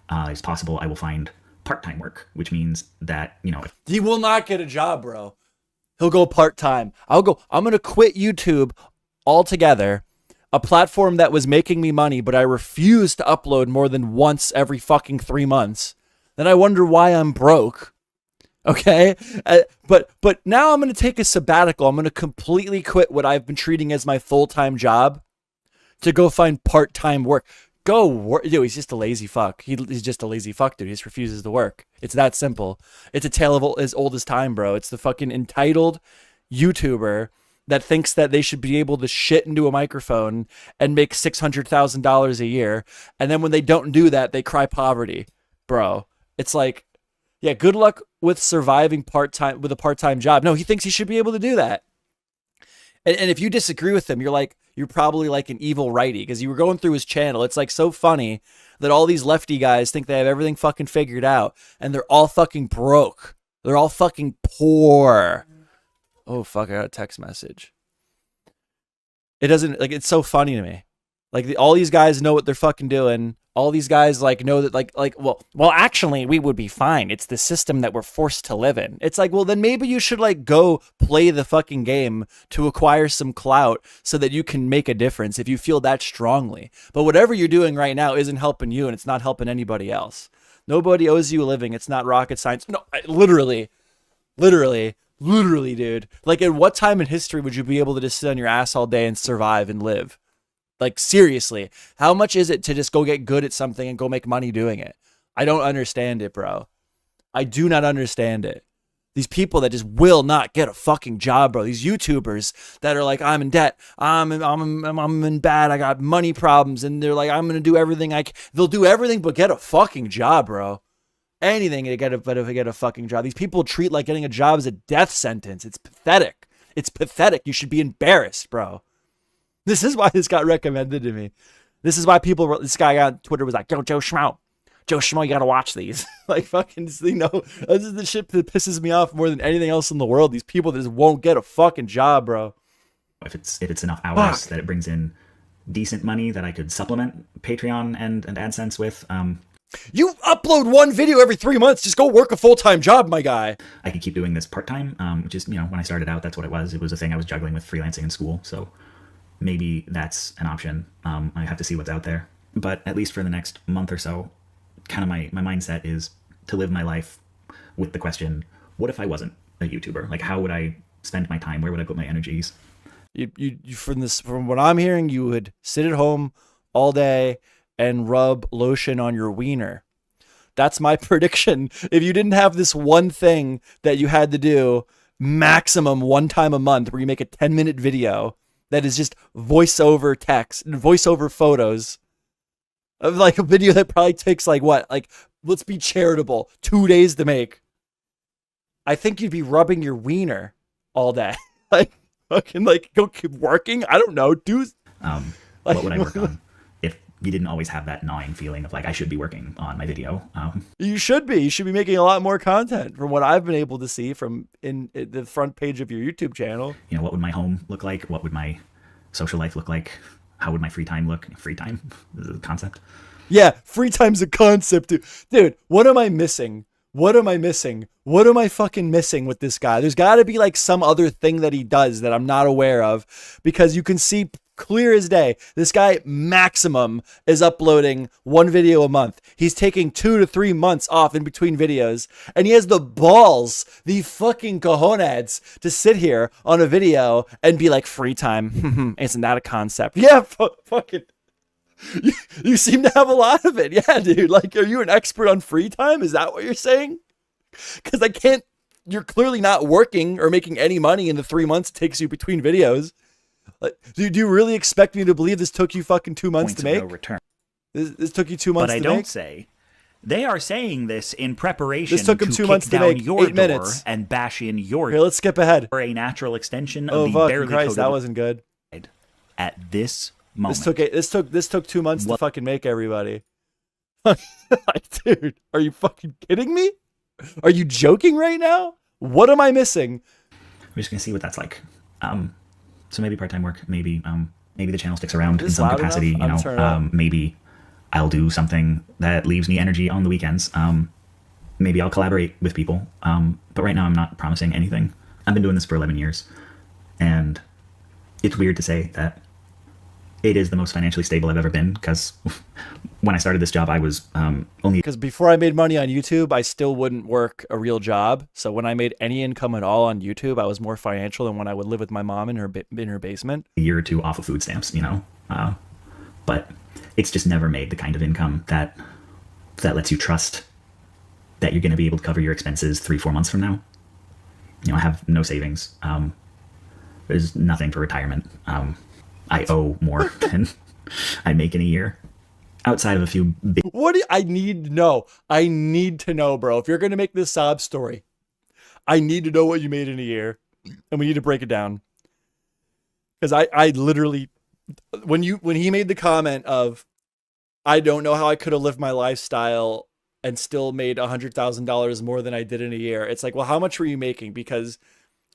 It's possible I will find part-time work, which means that, you know, He will not get a job, bro. He'll go part-time. I'm gonna quit YouTube altogether, a platform that was making me money, but I refuse to upload more than once every fucking 3 months. Then I wonder why I'm broke. Okay, but now I'm going to take a sabbatical. I'm going to completely quit what I've been treating as my full-time job to go find part-time work. Go work. Dude, he's just a lazy fuck. He's just a lazy fuck, dude. He just refuses to work. It's that simple. It's a tale of as old as time, bro. It's the fucking entitled YouTuber that thinks that they should be able to shit into a microphone and make $600,000 a year. And then when they don't do that, they cry poverty, bro. It's like, yeah, good luck with surviving with a part-time job. No, he thinks he should be able to do that. And if you disagree with him, you're probably like an evil righty, because you were going through his channel. It's like so funny that all these lefty guys think they have everything fucking figured out, and they're all fucking broke. They're all fucking poor. Oh, fuck, I got a text message. It doesn't, like, it's so funny to me. Like, all these guys know what they're fucking doing. All these guys like know that well, actually we would be fine. It's the system that we're forced to live in. It's like, well, then maybe you should like go play the fucking game to acquire some clout so that you can make a difference if you feel that strongly. But whatever you're doing right now isn't helping you and it's not helping anybody else. Nobody owes you a living. It's not rocket science. No, literally, dude. Like, at what time in history would you be able to just sit on your ass all day and survive and live? Like, seriously, how much is it to just go get good at something and go make money doing it? I don't understand it, bro. I do not understand it. These people that just will not get a fucking job, bro. These YouTubers that are like, I'm in debt. I'm in bad. I got money problems. And they're like, I'm going to do everything I can. They'll do everything but get a fucking job, bro. Anything to get a fucking job. These people treat like getting a job as a death sentence. It's pathetic. It's pathetic. You should be embarrassed, bro. This is why this got recommended to me. This is why this guy on Twitter was like, yo, MeJoeShmoe, you gotta watch these. Like, fucking, you know, this is the shit that pisses me off more than anything else in the world. These people that just won't get a fucking job, bro. If it's enough hours that it brings in decent money that I could supplement Patreon and AdSense with, You upload one video every 3 months. Just go work a full-time job, my guy. I could keep doing this part-time, which is, when I started out, that's what it was. It was a thing I was juggling with freelancing in school. So maybe that's an option. I have to see what's out there. But at least for the next month or so, kind of my mindset is to live my life with the question, what if I wasn't a YouTuber? Like, how would I spend my time? Where would I put my energies? You from what I'm hearing, you would sit at home all day and rub lotion on your wiener. That's my prediction. If you didn't have this one thing that you had to do maximum one time a month where you make a 10-minute video that is just voiceover text and voiceover photos of like a video that probably takes like what? Like, let's be charitable, 2 days to make. I think you'd be rubbing your wiener all day. Like, fucking like go keep working. I don't know. What would I work on if you didn't always have that gnawing feeling of like, I should be working on my video? You should be making a lot more content from what I've been able to see from in the front page of your YouTube channel. What would my home look like? What would my social life look like? How would my free time look? Free time is a concept. Yeah, free time's a concept, dude. What am I missing? What am I missing? What am I fucking missing with this guy? There's got to be like some other thing that he does that I'm not aware of, because you can see clear as day, this guy maximum is uploading one video a month. He's taking 2 to 3 months off in between videos, and he has the balls, the fucking cojones, to sit here on a video and be like, free time. Isn't that a concept? Yeah, fucking. You seem to have a lot of it. Yeah, dude. Like, are you an expert on free time? Is that what you're saying? Because you're clearly not working or making any money in the 3 months it takes you between videos. Like, do you really expect me to believe this took you fucking 2 months to make? No return. This took you 2 months to make? But I don't say. They are saying this in preparation this took him to 2 kick months to down make. your 8 minutes. door and bash in your Here, let's skip ahead. for a natural extension Oh, of the fucking barely Christ, coated that wasn't good. at this moment. This took 2 months to fucking make, everybody. Dude, are you fucking kidding me? Are you joking right now? What am I missing? We're just gonna see what that's like. So maybe part-time work, maybe the channel sticks around in Is some loud capacity. enough? Turn it up. Maybe I'll do something that leaves me energy on the weekends. Maybe I'll collaborate with people. But right now I'm not promising anything. I've been doing this for 11 years, and it's weird to say that it is the most financially stable I've ever been, because when I started this job, I was only... Because before I made money on YouTube, I still wouldn't work a real job. So when I made any income at all on YouTube, I was more financial than when I would live with my mom in her basement. a year or two off of food stamps, but it's just never made the kind of income that lets you trust that you're going to be able to cover your expenses 3-4 months from now. I have no savings. There's nothing for retirement. I owe more than I make in a year, outside of a few big... I need to know. I need to know, bro. If you're going to make this sob story, I need to know what you made in a year, and we need to break it down. Because I literally, when he made the comment of, I don't know how I could have lived my lifestyle and still made $100,000 more than I did in a year. It's like, well, how much were you making? Because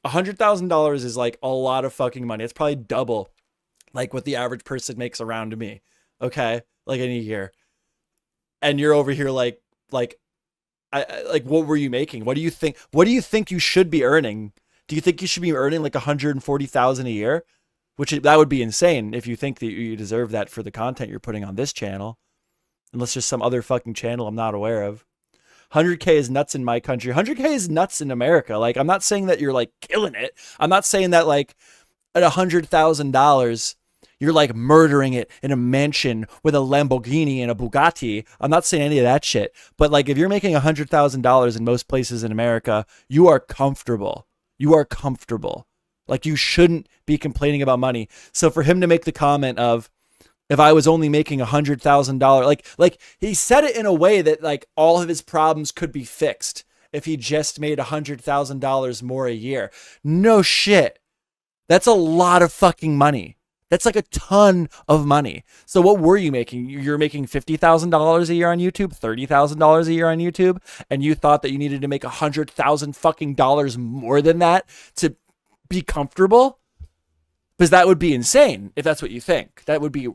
$100,000 is like a lot of fucking money. It's probably double like what the average person makes around me. Okay. Like in a year. And you're over here like, what were you making? What do you think you should be earning? Do you think you should be earning like $140,000 a year? That would be insane if you think that you deserve that for the content you're putting on this channel. Unless there's some other fucking channel I'm not aware of. 100K is nuts in my country. 100K is nuts in America. Like, I'm not saying that you're like killing it. I'm not saying that like at $100,000, you're like murdering it in a mansion with a Lamborghini and a Bugatti. I'm not saying any of that shit. But like, if you're making $100,000 in most places in America, you are comfortable. You are comfortable. Like, you shouldn't be complaining about money. So for him to make the comment of, if I was only making $100,000, like he said it in a way that like all of his problems could be fixed if he just made $100,000 more a year. No shit. That's a lot of fucking money. That's like a ton of money. So what were you making? You're making $50,000 a year on YouTube, $30,000 a year on YouTube, and you thought that you needed to make $100,000 fucking dollars more than that to be comfortable? Because that would be insane if that's what you think. That would be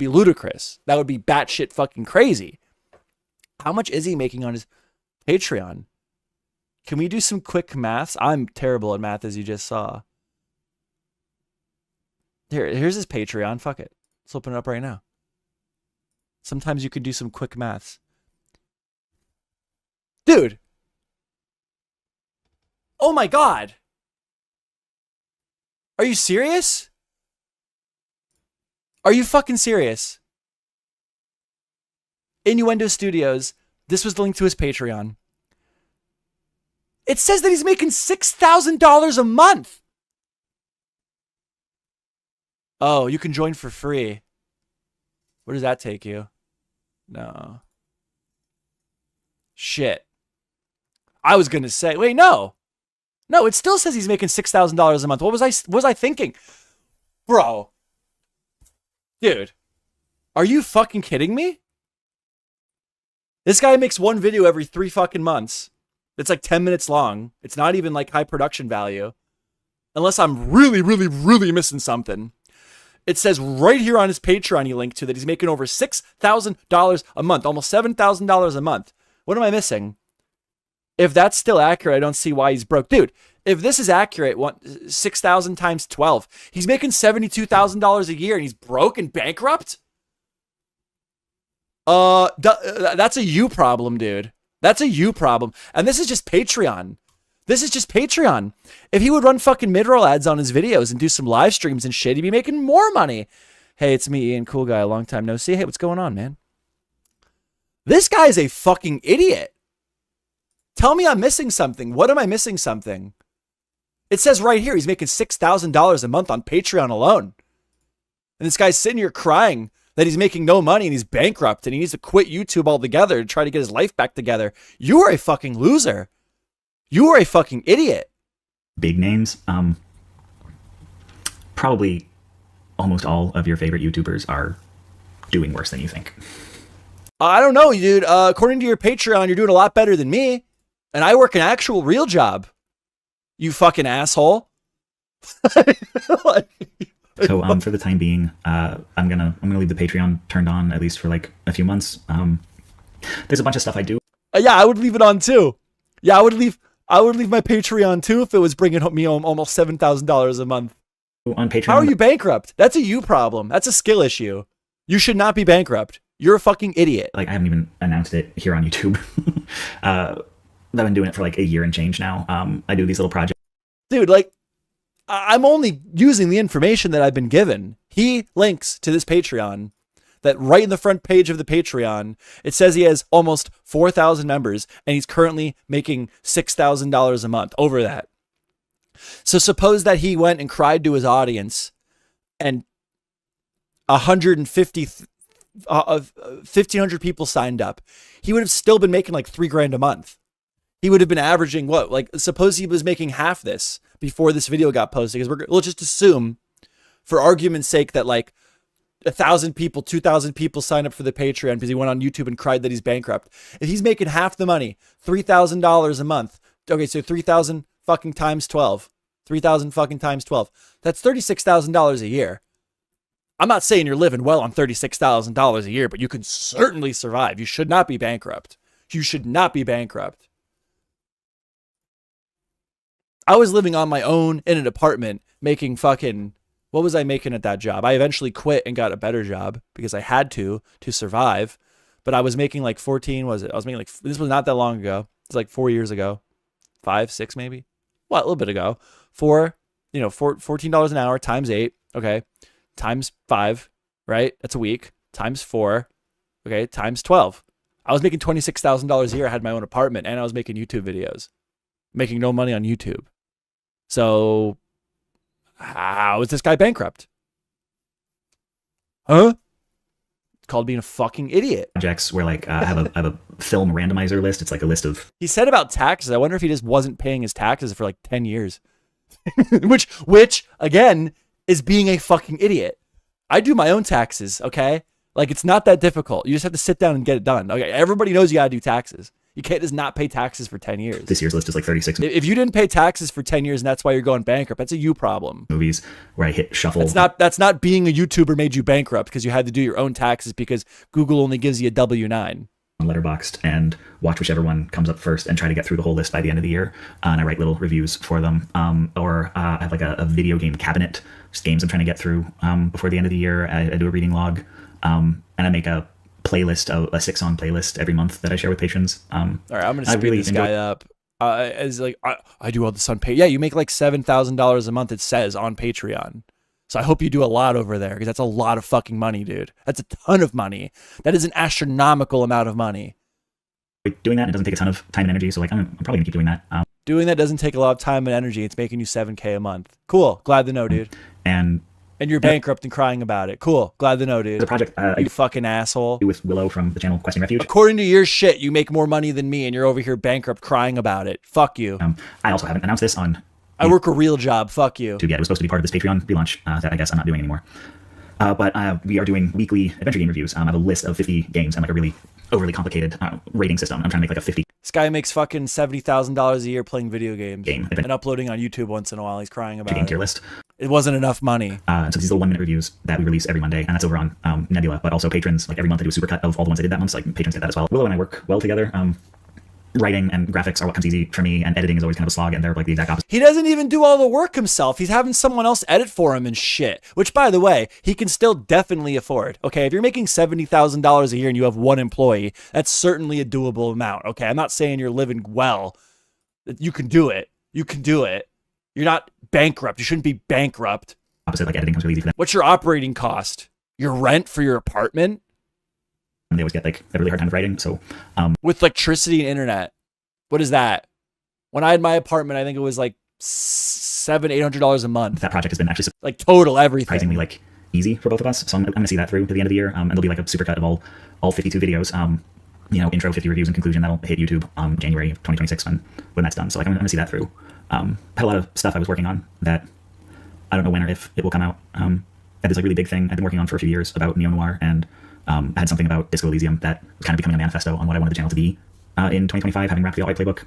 ludicrous. That would be batshit fucking crazy. How much is he making on his Patreon? Can we do some quick maths? I'm terrible at math, as you just saw. Here's his Patreon. Fuck it. Let's open it up right now. Sometimes you can do some quick maths. Dude. Oh my God. Are you serious? Are you fucking serious? Innuendo Studios. This was the link to his Patreon. It says that he's making $6,000 a month. Oh, you can join for free. Where does that take you? No. Shit. I was going to say, wait, no. No, it still says he's making $6,000 a month. What was I thinking? Bro. Dude. Are you fucking kidding me? This guy makes one video every 3 fucking months. It's like 10 minutes long. It's not even like high production value. Unless I'm really, really, really missing something. It says right here on his Patreon you link to that he's making over $6,000 a month. Almost $7,000 a month. What am I missing? If that's still accurate, I don't see why he's broke. Dude, if this is accurate, 6,000 times 12. He's making $72,000 a year and he's broke and bankrupt? That's a you problem, dude. That's a you problem. And this is just Patreon. This is just Patreon. If he would run fucking mid-roll ads on his videos and do some live streams and shit, he'd be making more money. Hey, it's me, Ian, cool guy, long time no see. Hey, what's going on, man? This guy is a fucking idiot. Tell me I'm missing something. What am I missing something? It says right here he's making $6,000 a month on Patreon alone. And this guy's sitting here crying that he's making no money and he's bankrupt and he needs to quit YouTube altogether to try to get his life back together. You are a fucking loser. You are a fucking idiot. Big names. Probably almost all of your favorite YouTubers are doing worse than you think. I don't know, dude. According to your Patreon, you're doing a lot better than me. And I work an actual real job. You fucking asshole. So for the time being, I'm gonna leave the Patreon turned on at least for like a few months. There's a bunch of stuff I do. Yeah, I would leave it on too. Yeah, I would leave my Patreon too if it was bringing me home almost $7,000 a month. On Patreon. How are you bankrupt? That's a you problem. That's a skill issue. You should not be bankrupt. You're a fucking idiot. Like I haven't even announced it here on YouTube. I've been doing it for like a year and change now. I do these little projects. Dude, like, I'm only using the information that I've been given. He links to this Patreon that right in the front page of the Patreon, it says he has almost 4,000 members and he's currently making $6,000 a month over that. So suppose that he went and cried to his audience and 1,500 people signed up. He would have still been making like $3,000 a month. He would have been averaging what? Like, suppose he was making half this before this video got posted. Because we'll just assume, for argument's sake, that like 1,000 people, 2,000 people signed up for the Patreon because he went on YouTube and cried that he's bankrupt. If he's making half the money, $3,000 a month. Okay, so 3,000 fucking times 12. 3,000 fucking times 12. That's $36,000 a year. I'm not saying you're living well on $36,000 a year, but you can certainly survive. You should not be bankrupt. You should not be bankrupt. I was living on my own in an apartment making fucking, what was I making at that job? I eventually quit and got a better job because I had to survive. But I was making like 14, was it? I was making like, this was not that long ago. It's like 4 years ago, 5, 6 maybe. Well, a little bit ago. $14 an hour times 8. Okay. Times 5, right? That's a week. Times 4. Okay. Times 12. I was making $26,000 a year. I had my own apartment and I was making YouTube videos, making no money on YouTube. So how is this guy bankrupt? Huh? It's called being a fucking idiot. Projects where like I have a film randomizer list. It's like a list of. He said about taxes. I wonder if he just wasn't paying his taxes for like 10 years, which again is being a fucking idiot. I do my own taxes. Okay. Like it's not that difficult. You just have to sit down and get it done. Okay. Everybody knows you gotta do taxes. You can't just not pay taxes for 10 years. This year's list is like 36 If you didn't pay taxes for 10 years and that's why you're going bankrupt, that's a you problem. movies where I hit shuffle. That's not being a YouTuber made you bankrupt because you had to do your own taxes because Google only gives you a W-9. Letterboxd and watch whichever one comes up first and try to get through the whole list by the end of the year. And I write little reviews for them. Or I have like a video game cabinet, just games I'm trying to get through before the end of the year. I do a reading log, and I make a playlist, a 6-song playlist every month that I share with patrons. All right, I'm gonna speed this guy up. As like I do all this on Patreon. Yeah, you make like $7,000 a month. It says on Patreon. So I hope you do a lot over there, because that's a lot of fucking money, dude. That's a ton of money. That is an astronomical amount of money. Doing that, it doesn't take a ton of time and energy. So like I'm probably gonna keep doing that. Doing that doesn't take a lot of time and energy. It's making you $7K a month. Cool. Glad to know, dude. And you're bankrupt and crying about it. Cool. Glad to know, dude. The project you fucking asshole. With Willow from the channel Questing Refuge. According to your shit, you make more money than me, and you're over here bankrupt crying about it. Fuck you. I also haven't announced this on. I work a real job. Fuck you. Yet. It was supposed to be part of this Patreon relaunch that I guess I'm not doing anymore. But we are doing weekly adventure game reviews. I have a list of 50 games and like a really overly complicated rating system. I'm trying to make like a 50. This guy makes fucking $70,000 a year playing video games and uploading on YouTube once in a while. He's crying about it. Tier list. It wasn't enough money. So these little 1-minute reviews that we release every Monday, and that's over on Nebula. But also patrons, like every month I do a supercut of all the ones I did that month. So like patrons get that as well. Willow and I work well together. Writing and graphics are what comes easy for me, and editing is always kind of a slog, and they're like the exact opposite. He doesn't even do all the work himself. He's having someone else edit for him and shit, which, by the way, he can still definitely afford. Okay, if you're making $70,000 a year and you have one employee, that's certainly a doable amount. Okay, I'm not saying you're living well. You can do it. You can do it. You're not bankrupt. You shouldn't be bankrupt. Opposite, like editing comes really easy for them. What's your operating cost? Your rent for your apartment? And they always get like a really hard time with writing. So with electricity and internet, what is that? When I had my apartment, I think it was like $700-800 a month. That project has been actually like total everything. Surprisingly like easy for both of us. So I'm gonna see that through to the end of the year. And there'll be like a supercut of all 52 videos. Intro, 50 reviews, and conclusion that'll hit YouTube January of 2026 when that's done. So like I'm gonna see that through. Had a lot of stuff I was working on that I don't know when or if it will come out. That is like a really big thing I've been working on for a few years about neo-noir, and I had something about Disco Elysium that was kind of becoming a manifesto on what I wanted the channel to be in 2025, having wrapped the alt-right playbook.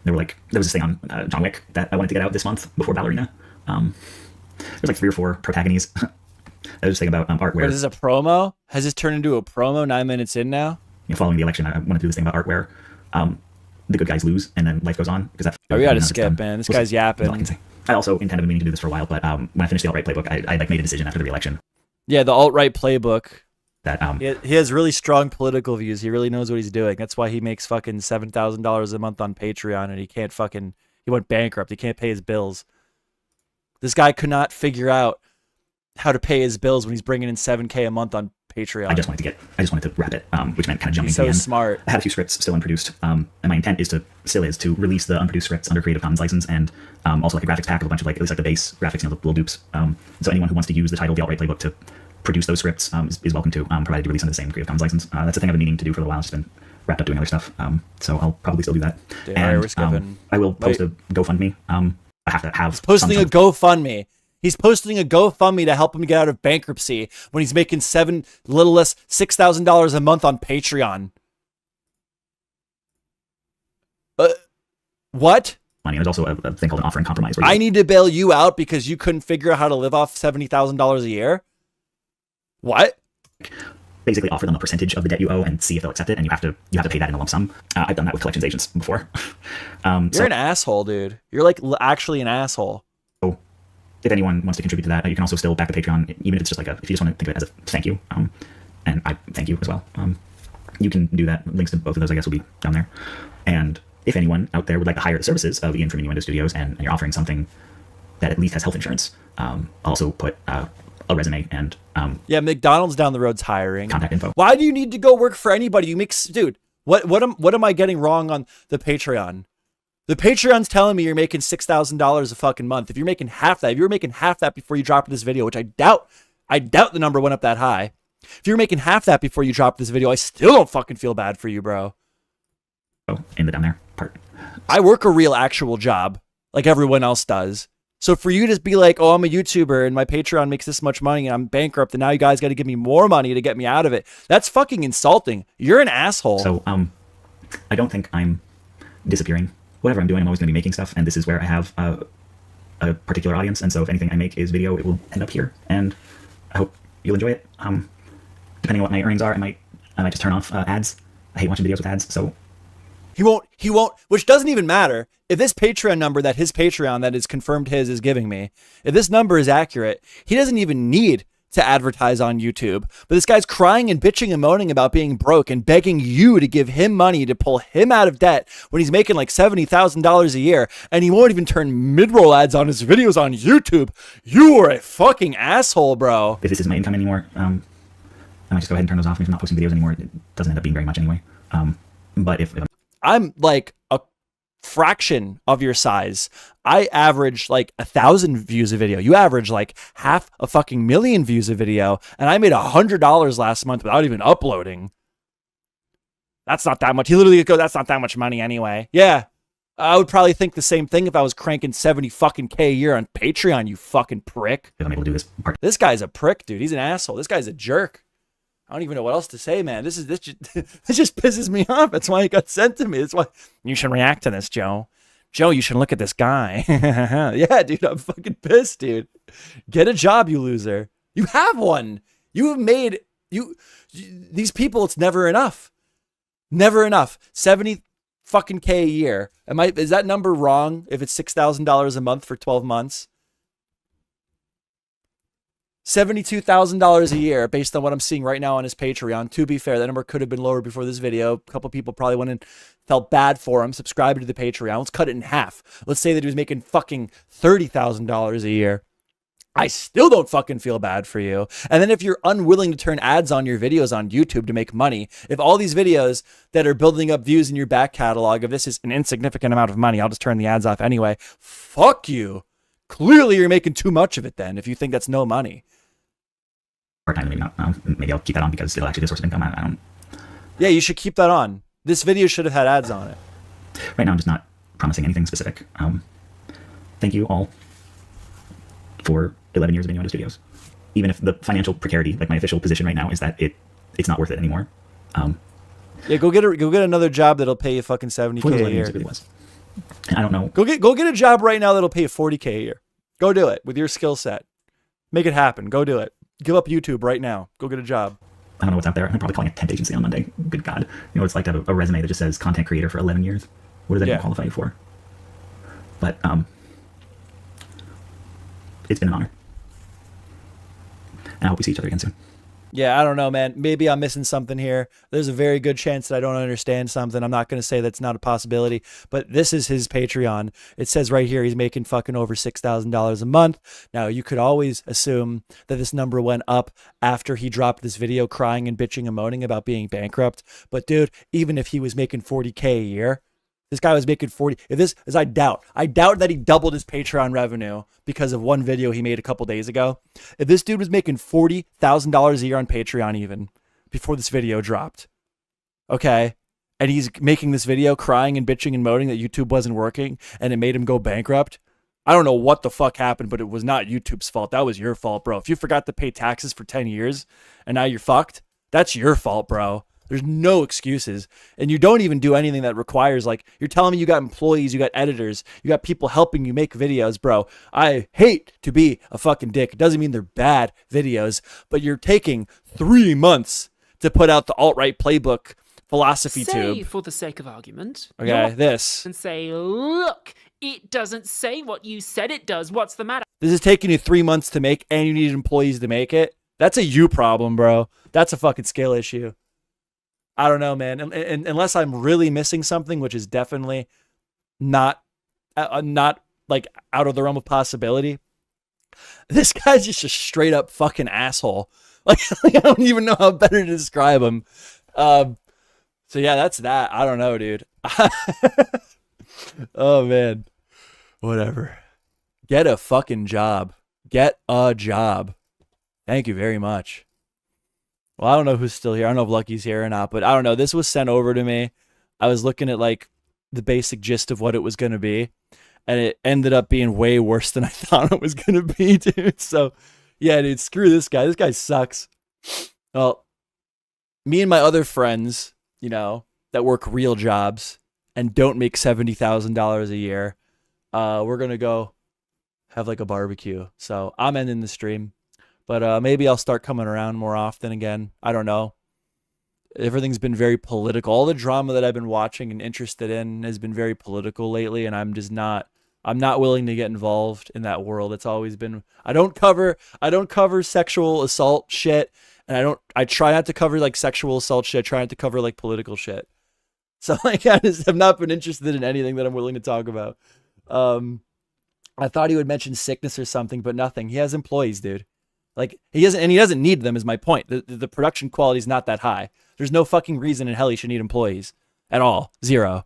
There was this thing on John Wick that I wanted to get out this month before Ballerina. There's like 3 or 4 protagonies. There's this thing about art where... What, is this a promo? Has this turned into a promo 9 minutes in now? Following the election, I want to do this thing about art where the good guys lose and then life goes on. We gotta skip, man. This guy's yapping. All I can say. I also intended meaning to do this for a while, but when I finished the alt-right playbook, I like made a decision after the election. Yeah, the alt-right playbook. That he has really strong political views. He really knows what he's doing. That's why he makes fucking $7,000 a month on Patreon, and he went bankrupt. He can't pay his bills. This guy could not figure out how to pay his bills when he's bringing in $7K a month on Patreon. I just wanted to wrap it, which meant kind of jumping He's to the end. so smart. I had a few scripts still unproduced, and my intent is to release the unproduced scripts under Creative Commons license, and also like a graphics pack of a bunch of like, at least like the base graphics, the little dupes. So anyone who wants to use the title of the alt-right playbook to produce those scripts is welcome to, provided you release under the same Creative Commons license. That's the thing I've been meaning to do for a while. It's just been wrapped up doing other stuff. So I'll probably still do that. And I will post a GoFundMe. I have to have... He's posting a GoFundMe. He's posting a GoFundMe to help him get out of bankruptcy when he's making $6,000 a month on Patreon. What? Money. There's also a thing called an offer in compromise. I need to bail you out because you couldn't figure out how to live off $70,000 a year? What? Basically offer them a percentage of the debt you owe and see if they'll accept it, and you have to pay that in a lump sum. I've done that with collections agents before. You're an asshole, dude. You're like actually an asshole. So if anyone wants to contribute to that, you can also still back the Patreon, even if it's just like if you just want to think of it as a thank you. And I thank you as well. You can do that. Links to both of those, I guess, will be down there. And if anyone out there would like to hire the services of Ian from Innuendo Studios, and you're offering something that at least has health insurance, I'll also put a resume and yeah, McDonald's down the road's hiring. Contact info. Why do you need to go work for anybody? You make, dude. What am I getting wrong on the Patreon? The Patreon's telling me you're making $6,000 a fucking month. If you're making half that, if you were making half that before you dropped this video, which I doubt the number went up that high. If you're making half that before you dropped this video, I still don't fucking feel bad for you, bro. Oh, in the down there part. I work a real actual job like everyone else does. So for you to be like, oh, I'm a YouTuber and my Patreon makes this much money and I'm bankrupt and now you guys got to give me more money to get me out of it. That's fucking insulting. You're an asshole. So I don't think I'm disappearing. Whatever I'm doing, I'm always going to be making stuff, and this is where I have a particular audience, and so if anything I make is video, it will end up here, and I hope you'll enjoy it. Depending on what my earnings are, I might just turn off ads I hate watching videos with ads, so He won't, which doesn't even matter. If this Patreon number that his Patreon that is confirmed his is giving me, if this number is accurate, he doesn't even need to advertise on YouTube. But this guy's crying and bitching and moaning about being broke and begging you to give him money to pull him out of debt when he's making like $70,000 a year, and he won't even turn mid-roll ads on his videos on YouTube. You are a fucking asshole, bro. if this isn't my income anymore, I might just go ahead and turn those off. If I'm not posting videos anymore, it doesn't end up being very much anyway. But if I'm like a fraction of your size. I average like 1,000 views a video. You average like 500,000 views a video, and I made $100 last month without even uploading. That's not that much. He literally goes, "That's not that much money anyway." Yeah, I would probably think the same thing if I was cranking 70 fucking K a year on Patreon. You fucking prick. I'm able to do this part, This guy's a prick, dude. He's an asshole. This guy's a jerk. I don't even know what else to say, man. This just pisses me off. That's why it got sent to me. That's why you should react to this, Joe. Joe, you should look at this guy. Yeah, dude, I'm fucking pissed, dude. Get a job, you loser. You have one. You have made these people. It's never enough. Never enough. 70 fucking K a year. Is that number wrong? If it's $6,000 a month for 12 months. $72,000 a year based on what I'm seeing right now on his Patreon. To be fair, that number could have been lower before this video. A couple people probably went and felt bad for him, subscribed to the Patreon. Let's cut it in half. Let's say that he was making fucking $30,000 a year. I still don't fucking feel bad for you. And then if you're unwilling to turn ads on your videos on YouTube to make money, if all these videos that are building up views in your back catalog, if this is an insignificant amount of money, I'll just turn the ads off anyway. Fuck you. Clearly you're making too much of it then if you think that's no money. part-time, maybe not. Maybe I'll keep that on because it'll actually be a source of income. I don't. Yeah, you should keep that on. This video should have had ads on it. Right now, I'm just not promising anything specific. Thank you all for 11 years of Innuendo Studios. Even if the financial precarity, like my official position right now, is that it's not worth it anymore. Yeah, go get another job that'll pay you fucking For those $70K a 11 year. years, it really was. And I don't know. Go get a job right now that'll pay you $40K a year. Go do it with your skill set. Make it happen. Go do it. Give up YouTube right now. Go get a job. I don't know what's out there. I'm probably calling a temp agency on Monday. Good God. You know what it's like to have a resume that just says content creator for 11 years? What does that even qualify you for? But it's been an honor. And I hope we see each other again soon. Yeah, I don't know, man. Maybe I'm missing something here. There's a very good chance that I don't understand something. I'm not going to say that's not a possibility, but this is his Patreon. It says right here he's making fucking over $6,000 a month. Now, you could always assume that this number went up after he dropped this video crying and bitching and moaning about being bankrupt. But dude, even if he was making $40K a year, this guy was making 40. If this is, I doubt that he doubled his Patreon revenue because of one video he made a couple days ago. If this dude was making $40,000 a year on Patreon even before this video dropped, okay, and he's making this video crying and bitching and moaning that YouTube wasn't working and it made him go bankrupt, I don't know what the fuck happened, but it was not YouTube's fault. That was your fault, bro. If you forgot to pay taxes for 10 years and now you're fucked, that's your fault, bro. There's no excuses. And you don't even do anything that requires, like, you're telling me you got employees, you got editors, you got people helping you make videos, bro. I hate to be a fucking dick. It doesn't mean they're bad videos, but you're taking 3 months to put out the alt-right playbook philosophy say, tube. for the sake of argument, Okay, this. and say, look, it doesn't say what you said it does. What's the matter? This is taking you 3 months to make and you need employees to make it. That's a you problem, bro. That's a fucking skill issue. I don't know, man. And unless I'm really missing something, which is definitely not like out of the realm of possibility, this guy's just a straight up fucking asshole. Like I don't even know how better to describe him. So yeah, that's that. I don't know, dude. Oh man, whatever. Get a fucking job. Get a job. Thank you very much. Well, I don't know who's still here. I don't know if Lucky's here or not, but I don't know. This was sent over to me. I was looking at like the basic gist of what it was going to be, and it ended up being way worse than I thought it was going to be, dude. So, yeah, dude, screw this guy. This guy sucks. Well, me and my other friends, you know, that work real jobs and don't make $70,000 a year, we're going to go have like a barbecue. So I'm ending the stream. But maybe I'll start coming around more often again. I don't know. Everything's been very political. All the drama that I've been watching and interested in has been very political lately, and I'm not willing to get involved in that world. It's always been, I don't cover sexual assault shit, and I try not to cover like sexual assault shit. I try not to cover like political shit. So like I just have not been interested in anything that I'm willing to talk about. I thought he would mention sickness or something, but nothing. He has employees, dude. Like he doesn't need them is my point. The production quality is not that high. There's no fucking reason in hell he should need employees at all. Zero.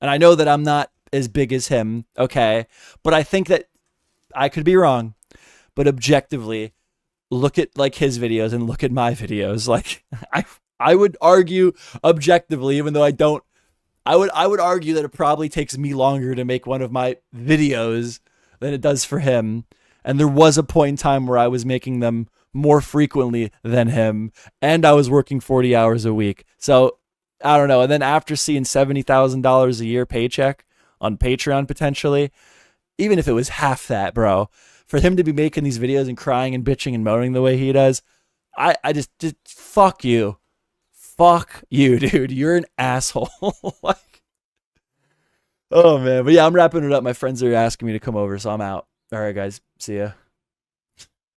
And I know that I'm not as big as him, okay? But I think that I could be wrong. But objectively, look at like his videos and look at my videos. Like I would argue objectively, even though I don't, I would argue that it probably takes me longer to make one of my videos than it does for him. And there was a point in time where I was making them more frequently than him, and I was working 40 hours a week. So I don't know. And then after seeing $70,000 a year paycheck on Patreon potentially, even if it was half that, bro, for him to be making these videos and crying and bitching and moaning the way he does, I just fuck you. Fuck you, dude. You're an asshole. Like, oh man. But yeah, I'm wrapping it up. My friends are asking me to come over, so I'm out. All right, guys. See ya.